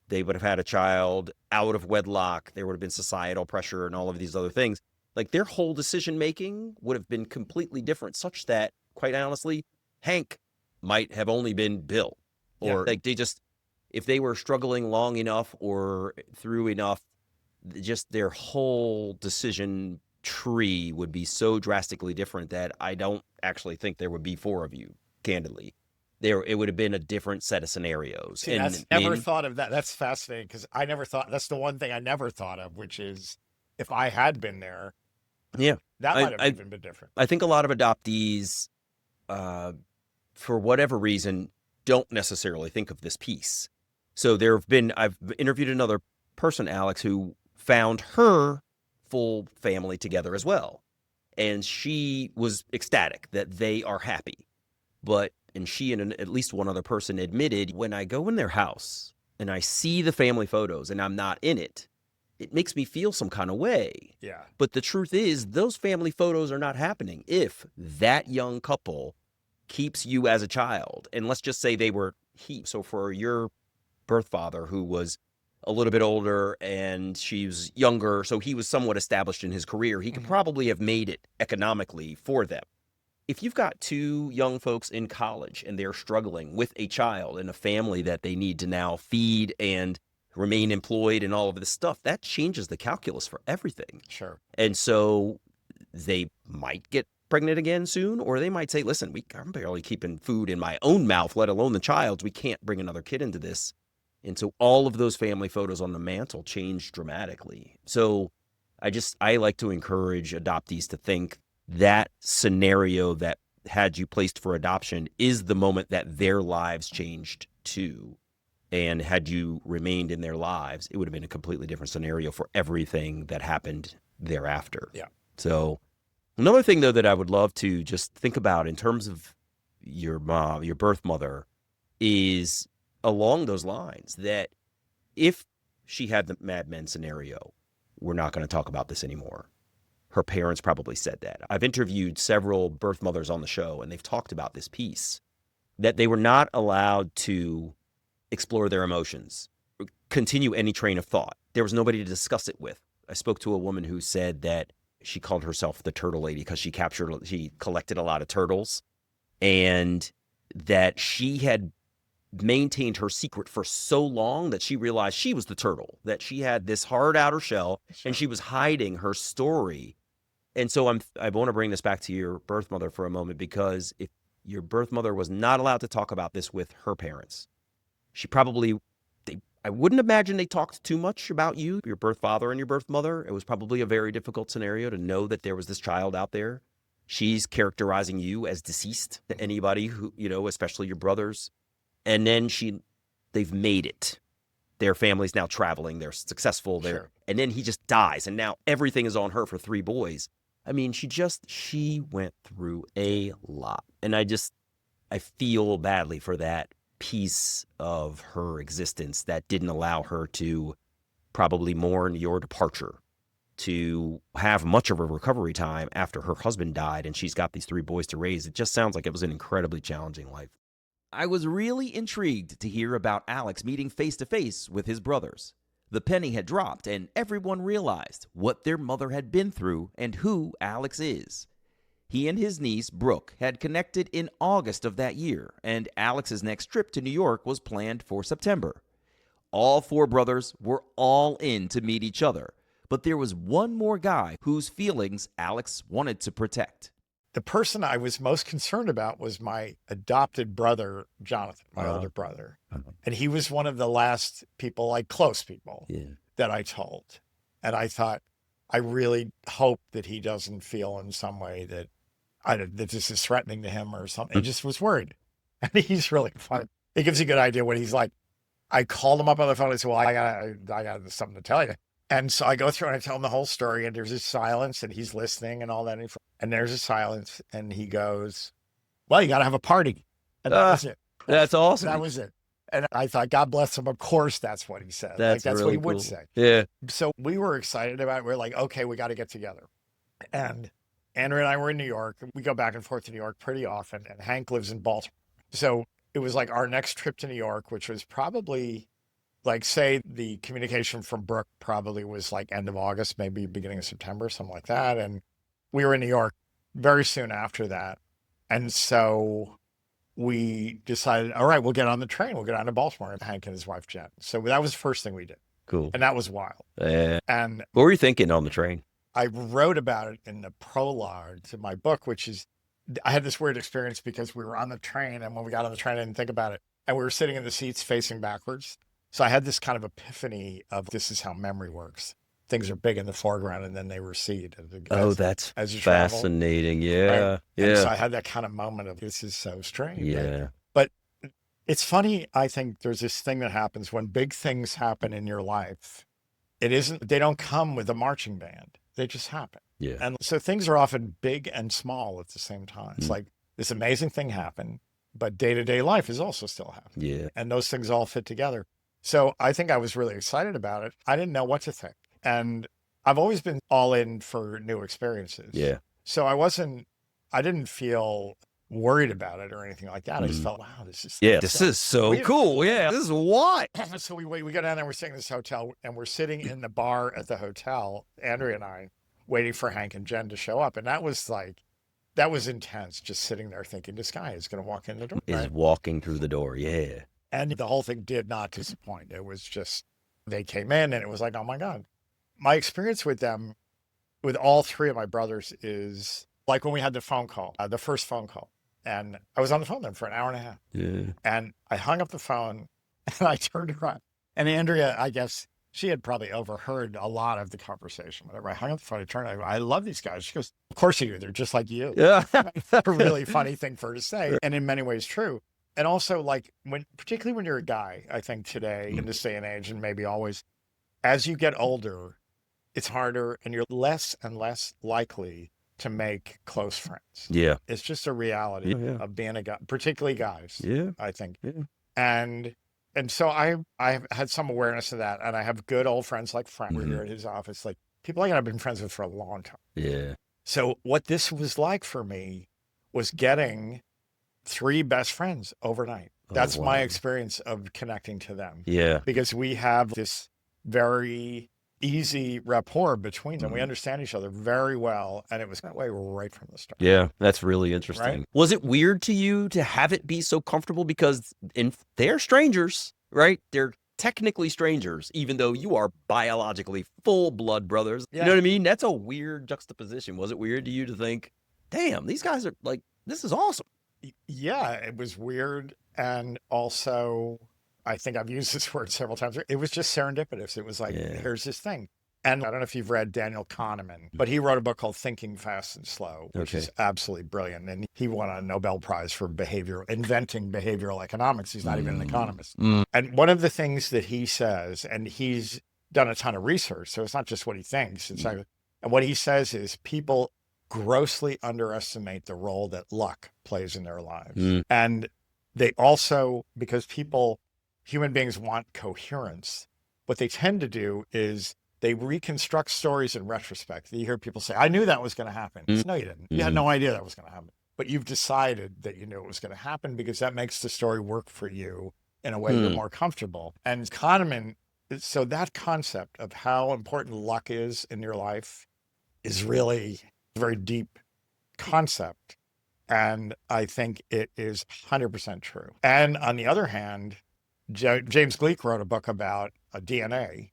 They would have had a child out of wedlock. There would have been societal pressure and all of these other things. Like, their whole decision-making would have been completely different, such that, quite honestly, Hank might have only been Bill. Or like, if they were struggling long enough or through enough, just their whole decision tree would be so drastically different that I don't actually think there would be four of you, candidly. It would have been a different set of scenarios. See, never thought of that. That's fascinating because I never thought, that's the one thing I never thought of, which is if I had been there, that might have even been different. I think a lot of adoptees, for whatever reason, don't necessarily think of this piece. So I've interviewed another person, Alex, who found her full family together as well. And she was ecstatic that they are happy. And she and at least one other person admitted, when I go in their house and I see the family photos and I'm not in it, it makes me feel some kind of way. Yeah. But the truth is, those family photos are not happening if that young couple keeps you as a child. And let's just say so for your birth father, who was a little bit older and she was younger, so he was somewhat established in his career, he could probably have made it economically for them. If you've got two young folks in college and they're struggling with a child and a family that they need to now feed and remain employed and all of this stuff, that changes the calculus for everything. Sure. And so they might get pregnant again soon, or they might say, listen, I'm barely keeping food in my own mouth, let alone the child's. We can't bring another kid into this. And so all of those family photos on the mantle changed dramatically. So I like to encourage adoptees to think that scenario that had you placed for adoption is the moment that their lives changed too. And had you remained in their lives, it would have been a completely different scenario for everything that happened thereafter. Yeah. So another thing, though, that I would love to just think about in terms of your mom, your birth mother, is along those lines that if she had the Mad Men scenario, we're not going to talk about this anymore. Her parents probably said that. I've interviewed several birth mothers on the show, and they've talked about this piece, that they were not allowed to explore their emotions, continue any train of thought. There was nobody to discuss it with. I spoke to a woman who said that she called herself the turtle lady because she collected a lot of turtles, and that she had maintained her secret for so long that she realized she was the turtle, that she had this hard outer shell and she was hiding her story. And so I want to bring this back to your birth mother for a moment, because if your birth mother was not allowed to talk about this with her parents, she probably, I wouldn't imagine they talked too much about you, your birth father and your birth mother. It was probably a very difficult scenario to know that there was this child out there. She's characterizing you as deceased to anybody who, especially your brothers. And then they've made it. Their family's now traveling. They're successful. Sure. And then he just dies. And now everything is on her for 3 boys. I mean, she went through a lot. And I feel badly for that piece of her existence that didn't allow her to probably mourn your departure, to have much of a recovery time after her husband died and she's got these 3 boys to raise. It just sounds like it was an incredibly challenging life. I was really intrigued to hear about Alex meeting face-to-face with his brothers. The penny had dropped, and everyone realized what their mother had been through and who Alex is. He and his niece, Brooke, had connected in August of that year, and Alex's next trip to New York was planned for September. All 4 brothers were all in to meet each other, but there was one more guy whose feelings Alex wanted to protect. The person I was most concerned about was my adopted brother, Jonathan, my older brother. And he was one of the last people, like close people, that I told. And I thought, I really hope that he doesn't feel in some way that that this is threatening to him or something. I just was worried. And he's really fun. It gives you a good idea what he's like. I called him up on the phone and said, well, I got something to tell you. And so I go through and I tell him the whole story, and there's this silence, and he's listening and all that. And there's a silence, and he goes, well, you got to have a party. And that was it. That's awesome. That was it. And I thought, God bless him. Of course, that's what he said. That's really what he would say. Yeah. So we were excited about it. We're like, okay, we got to get together. And Andrea and I were in New York. We go back and forth to New York pretty often, and Hank lives in Baltimore. So it was like our next trip to New York, which was probably, like, say the communication from Brooke probably was like end of August, maybe beginning of September, something like that. And we were in New York very soon after that. And so we decided, all right, we'll get on the train. We'll get on to Baltimore, and Hank and his wife, Jen. So that was the first thing we did. Cool. And that was wild. And what were you thinking on the train? I wrote about it in the prologue to my book, which is, I had this weird experience because we were on the train, and when we got on the train, I didn't think about it. And we were sitting in the seats facing backwards. So I had this kind of epiphany of, this is how memory works. Things are big in the foreground and then they recede. That's as you fascinating. Travel. Yeah. Right? Yeah. And so I had that kind of moment of, this is so strange. Yeah. Right? But it's funny. I think there's this thing that happens when big things happen in your life. They don't come with a marching band. They just happen. Yeah. And so things are often big and small at the same time. It's like this amazing thing happened, but day-to-day life is also still happening. Yeah. And those things all fit together. So I think I was really excited about it. I didn't know what to think. And I've always been all in for new experiences. Yeah. So I didn't feel worried about it or anything like that. I just felt, wow, this is so cool. Yeah. This is what? So we go down there, we're staying in this hotel, and we're sitting in the bar at the hotel, Andrea and I, waiting for Hank and Jen to show up. And that was intense, just sitting there thinking, this guy is going to walk in the door. Is walking through the door. Yeah. And the whole thing did not disappoint. It was just, they came in and it was like, oh my God. My experience with them, with all 3 of my brothers, is like when we had the phone call, the first phone call. And I was on the phone with them for an hour and a half. Yeah. And I hung up the phone and I turned around. And Andrea, I guess she had probably overheard a lot of the conversation. Whatever. I hung up the phone, I turned around, I love these guys. She goes, of course you do. They're just like you. Yeah. A really funny thing for her to say. And in many ways true. And also, like, particularly when you're a guy, I think today in this day and age, and maybe always, as you get older, it's harder and you're less and less likely to make close friends. Yeah. It's just a reality of being a guy, particularly guys. Yeah. I think. Yeah. And so I've had some awareness of that, and I have good old friends like Frank. We're here at his office, like people like I've been friends with for a long time. Yeah. So what this was like for me was getting 3 best friends overnight. That's my experience of connecting to them. Yeah. Because we have this very easy rapport between them. We understand each other very well. And it was that way right from the start. Yeah, that's really interesting. Right? Was it weird to you to have it be so comfortable? Because they're strangers, right? They're technically strangers, even though you are biologically full blood brothers. Yeah. You know what I mean? That's a weird juxtaposition. Was it weird to you to think, damn, these guys are like, this is awesome? Yeah, it was weird. And also, I think I've used this word several times. It was just serendipitous. It was like, here's this thing. And I don't know if you've read Daniel Kahneman, but he wrote a book called Thinking Fast and Slow, which is absolutely brilliant. And he won a Nobel Prize for inventing behavioral economics. He's not even an economist. And one of the things that he says, and he's done a ton of research, so it's not just what he thinks. It's like, and what he says is people grossly underestimate the role that luck plays in their lives. And they also, because human beings want coherence, what they tend to do is they reconstruct stories in retrospect. You hear people say, I knew that was going to happen. No, you didn't. You had no idea that was going to happen. But you've decided that you knew it was going to happen because that makes the story work for you in a way you're more comfortable. And Kahneman, so that concept of how important luck is in your life is really a very deep concept. And I think it is 100% true. And on the other hand, James Gleick wrote a book about DNA,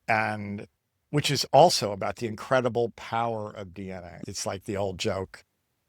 and which is also about the incredible power of DNA. It's like the old joke,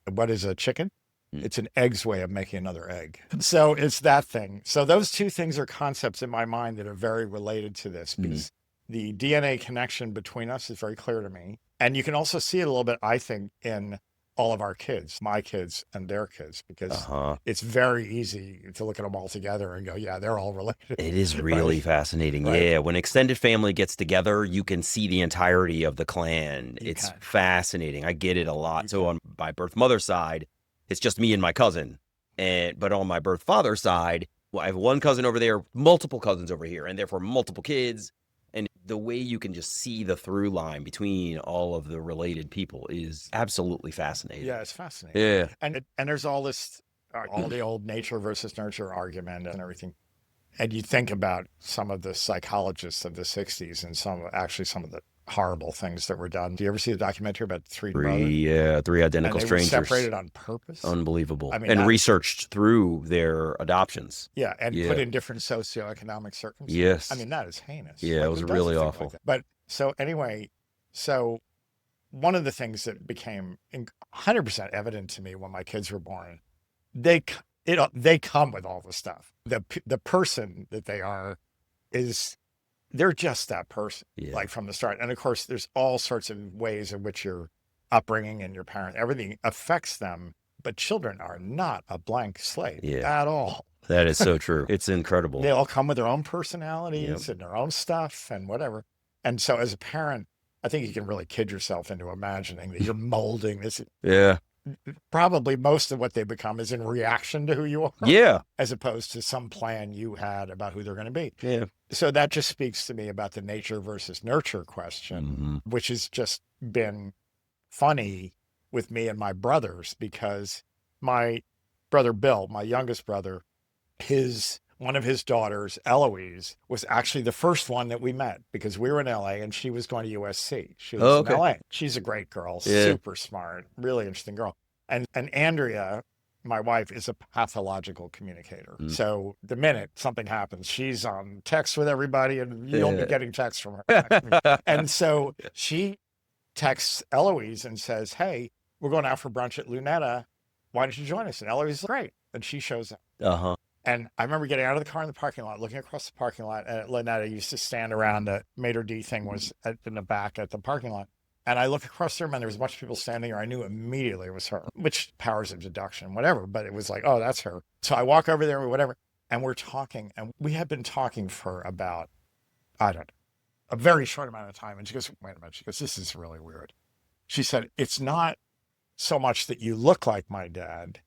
what is a chicken? It's an egg's way of making another egg. So it's that thing. So those two things are concepts in my mind that are very related to this, because the DNA connection between us is very clear to me. And you can also see it a little bit, I think, in all of our kids, my kids and their kids, because it's very easy to look at them all together and go, yeah, they're all related. It is really fascinating. Right. Yeah. When extended family gets together, you can see the entirety of the clan. It's fascinating. I get it a lot. So on my birth mother's side, it's just me and my cousin. But on my birth father's side, I have one cousin over there, multiple cousins over here, and therefore multiple kids. And the way you can just see the through line between all of the related people is absolutely fascinating. Yeah, it's fascinating. Yeah. And there's all this, all the old nature versus nurture argument and everything. And you think about some of the psychologists of the 60s and some of the horrible things that were done. Do you ever see the documentary about three brothers? Yeah, three identical and they strangers. Were separated on purpose. Unbelievable. I mean, and researched through their adoptions. Yeah, and put in different socioeconomic circumstances. Yes. I mean, that is heinous. Yeah, it was really awful. Like but so anyway, so one of the things that became 100% evident to me when my kids were born, they come with all the stuff. The person that they are they're just that person, like from the start. And of course, there's all sorts of ways in which your upbringing and your parent, everything affects them. But children are not a blank slate at all. That is so true. It's incredible. They all come with their own personalities and their own stuff and whatever. And so as a parent, I think you can really kid yourself into imagining that you're molding this. Yeah. Probably most of what they become is in reaction to who you are. Yeah. As opposed to some plan you had about who they're going to be. Yeah. So that just speaks to me about the nature versus nurture question, which has just been funny with me and my brothers, because my brother Bill, my youngest brother, one of his daughters, Eloise, was actually the first one that we met, because we were in LA and she was going to USC. She was in LA. She's a great girl, super smart, really interesting girl. And Andrea, my wife, is a pathological communicator. So the minute something happens, she's on text with everybody, and you'll be getting texts from her. And so she texts Eloise and says, hey, we're going out for brunch at Lunetta. Why don't you join us? And Eloise is great. And she shows up. And I remember getting out of the car in the parking lot, looking across the parking lot. And Lunetta used to stand around. The Mater D thing was in the back at the parking lot. And I look across the room and there was a bunch of people standing there. I knew immediately it was her, which powers of deduction, whatever. But it was like, oh, that's her. So I walk over there or whatever, and we're talking. And we had been talking for about, I don't know, a very short amount of time. And she goes, wait a minute. She goes, this is really weird. She said, it's not so much that you look like my dad,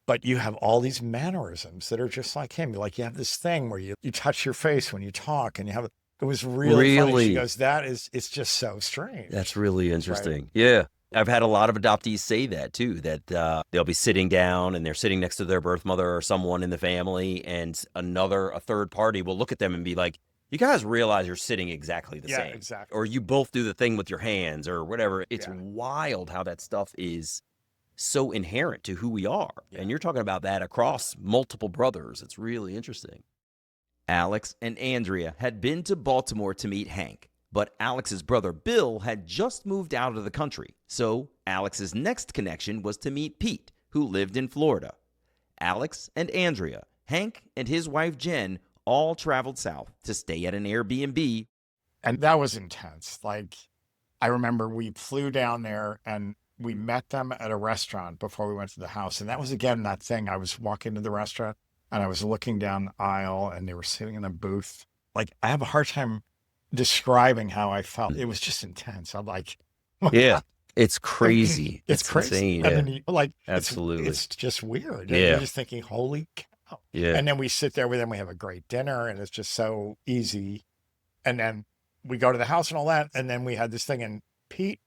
but you have all these mannerisms that are just like him. Like you have this thing where you touch your face when you talk and you have, it was really funny. She goes, it's just so strange. That's really interesting. Right? Yeah. I've had a lot of adoptees say that too, that they'll be sitting down and they're sitting next to their birth mother or someone in the family, and a third party will look at them and be like, you guys realize you're sitting exactly the same. Exactly. Or you both do the thing with your hands or whatever. It's wild how that stuff is so inherent to who we are. Yeah. And you're talking about that across multiple brothers. It's really interesting. Alex and Andrea had been to Baltimore to meet Hank, but Alex's brother Bill had just moved out of the country. So Alex's next connection was to meet Pete, who lived in Florida. Alex and Andrea, Hank and his wife Jen, all traveled south to stay at an Airbnb. And that was intense. Like, I remember we flew down there and we met them at a restaurant before we went to the house. And that was, again, that thing. I was walking to the restaurant and I was looking down the aisle and they were sitting in a booth. Like, I have a hard time describing how I felt. It was just intense. I'm like, oh yeah, God. It's crazy. It's crazy. Insane. I mean, like, absolutely. It's just weird. Yeah. You're just thinking, holy cow. Yeah. And then we sit there with them. We have a great dinner and it's just so easy. And then we go to the house and all that. And then we had this thing and Pete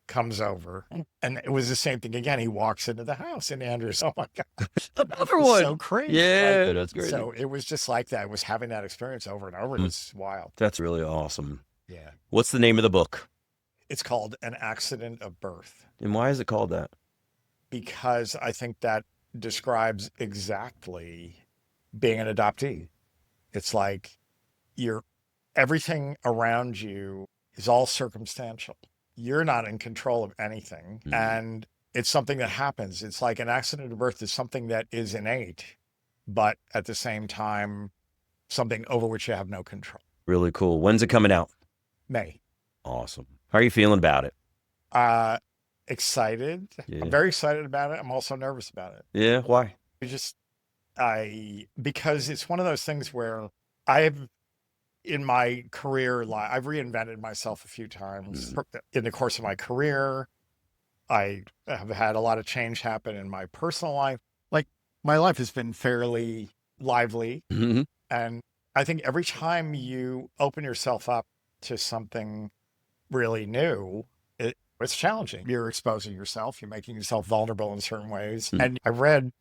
comes over and it was the same thing again. He walks into the house and Andrew's, oh my God. Another one. So crazy. Yeah, that's great. So it was just like that. It was having that experience over and over. It was wild. That's really awesome. Yeah. What's the name of the book? It's called An Accident of Birth. And why is it called that? Because I think that describes exactly being an adoptee. It's like everything around you is all circumstantial. You're not in control of anything. And it's something that happens. It's like an accident of birth is something that is innate, but at the same time, something over which you have no control. Really cool. When's it coming out? May. Awesome. How are you feeling about it? Excited. Yeah. I'm very excited about it. I'm also nervous about it. Yeah. Why? Because it's one of those things where in my career, I've reinvented myself a few times in the course of my career. I have had a lot of change happen in my personal life. Like, my life has been fairly lively. Mm-hmm. And I think every time you open yourself up to something really new, it's challenging. You're exposing yourself. You're making yourself vulnerable in certain ways. And I read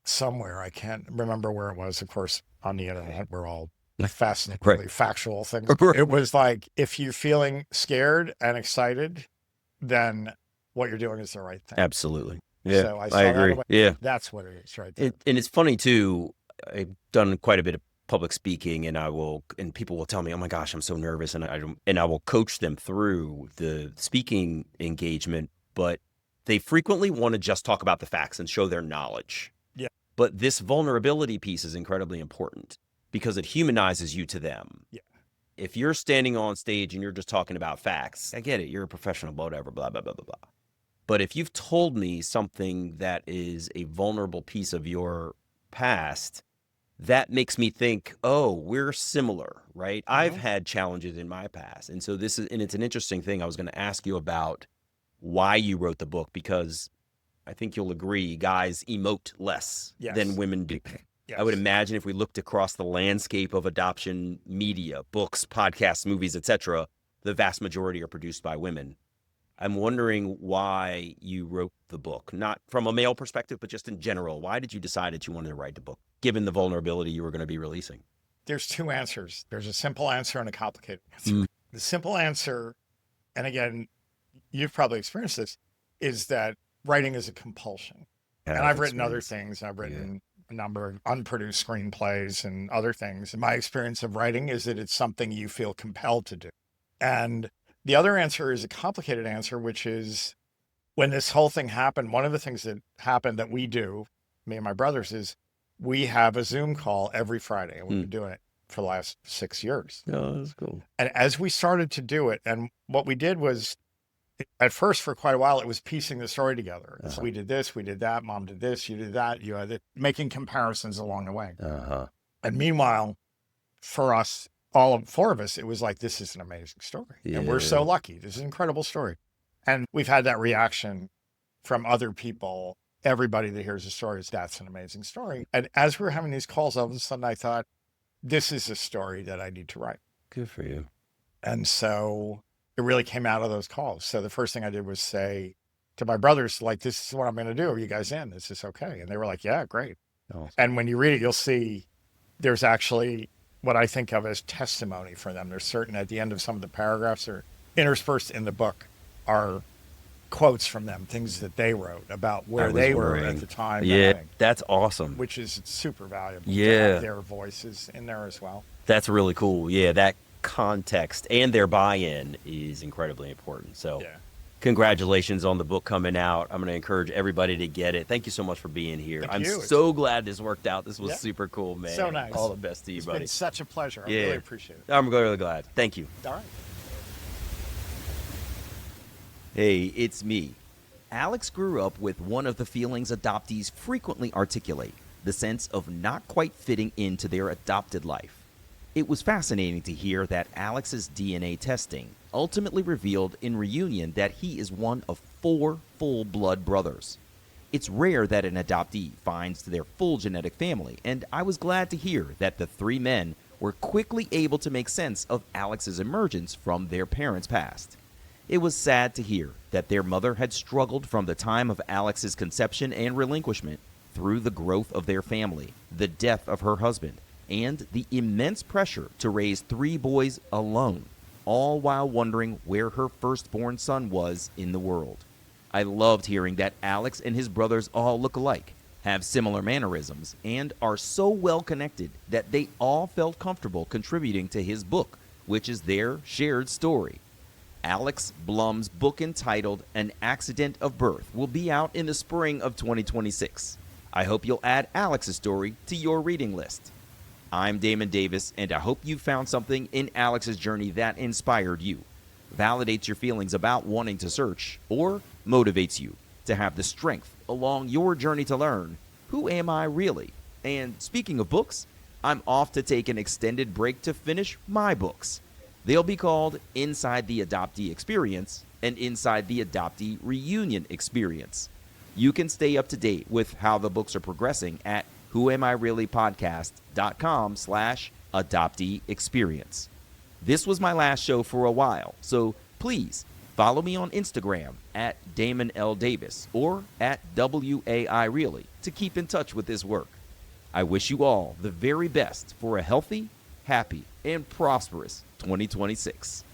somewhere, I can't remember where it was, of course, on the internet, we're all fascinatingly factual things. It was like, if you're feeling scared and excited, then what you're doing is the right thing. Absolutely. Yeah, so I agree. Yeah. That's what it is right there. And it's funny too, I've done quite a bit of public speaking and people will tell me, oh my gosh, I'm so nervous. And I will coach them through the speaking engagement, but they frequently want to just talk about the facts and show their knowledge. Yeah. But this vulnerability piece is incredibly important because it humanizes you to them. Yeah. If you're standing on stage and you're just talking about facts, I get it. You're a professional, whatever, blah, blah, blah, blah, blah. But if you've told me something that is a vulnerable piece of your past, that makes me think, oh, we're similar, right? Mm-hmm. I've had challenges in my past. And so it's an interesting thing. I was going to ask you about why you wrote the book, because I think you'll agree guys emote less than women do. Yes. I would imagine if we looked across the landscape of adoption media, books, podcasts, movies, etc., the vast majority are produced by women. I'm wondering why you wrote the book, not from a male perspective, but just in general. Why did you decide that you wanted to write the book, given the vulnerability you were going to be releasing? There's two answers. There's a simple answer and a complicated answer. The simple answer, and again, you've probably experienced this, is that writing is a compulsion. And I've written other things. I've written a number of unproduced screenplays and other things. And my experience of writing is that it's something you feel compelled to do. And the other answer is a complicated answer, which is when this whole thing happened, one of the things that happened that we do, me and my brothers, is we have a Zoom call every Friday. And we've been doing it for the last 6 years. Oh, that's cool. And as we started to do it, and what we did was At first, for quite a while, it was piecing the story together. So we did this, we did that, mom did this, you did that, you had it, making comparisons along the way. And meanwhile, for us, all four of us, it was like, this is an amazing story. And we're so lucky. This is an incredible story. And we've had that reaction from other people. Everybody that hears the story is, that's an amazing story. And as we were having these calls, all of a sudden I thought, this is a story that I need to write. Good for you. And so it really came out of those calls. So the first thing I did was say to my brothers, like, this is what I'm going to do. Are you guys in? Is this okay? And they were like, yeah, great. Oh. And when you read it, you'll see there's actually what I think of as testimony for them. There's certain, at the end of some of the paragraphs or interspersed in the book are quotes from them, things that they wrote about where they were at the time. Yeah, that's awesome. Which is super valuable. Yeah. To have their voices in there as well. That's really cool. Yeah, that context and their buy-in is incredibly important. So congratulations on the book coming out. I'm going to encourage everybody to get it. Thank you so much for being here. I'm so glad this worked out. This was super cool, man. So nice. All the best to you, buddy. It's been such a pleasure. I really appreciate it. I'm really glad. Thank you. All right. Hey, it's me. Alex grew up with one of the feelings adoptees frequently articulate, the sense of not quite fitting into their adopted life. It was fascinating to hear that Alex's DNA testing ultimately revealed in reunion that he is one of 4 full-blood brothers. It's rare that an adoptee finds their full genetic family, and I was glad to hear that the 3 men were quickly able to make sense of Alex's emergence from their parents' past. It was sad to hear that their mother had struggled from the time of Alex's conception and relinquishment through the growth of their family, the death of her husband, and the immense pressure to raise 3 boys alone, all while wondering where her firstborn son was in the world. I loved hearing that Alex and his brothers all look alike, have similar mannerisms, and are so well connected that they all felt comfortable contributing to his book, which is their shared story. Alex Blum's book entitled An Accident of Birth will be out in the spring of 2026. I hope you'll add Alex's story to your reading list. I'm Damon Davis, and I hope you found something in Alex's journey that inspired you, validates your feelings about wanting to search, or motivates you to have the strength along your journey to learn, who am I really? And speaking of books, I'm off to take an extended break to finish my books. They'll be called Inside the Adoptee Experience and Inside the Adoptee Reunion Experience. You can stay up to date with how the books are progressing at whoamireallypodcast.com/adoptee experience. This was my last show for a while, so please follow me on Instagram at Damon L. Davis or at WAIReally to keep in touch with this work. I wish you all the very best for a healthy, happy, and prosperous 2026.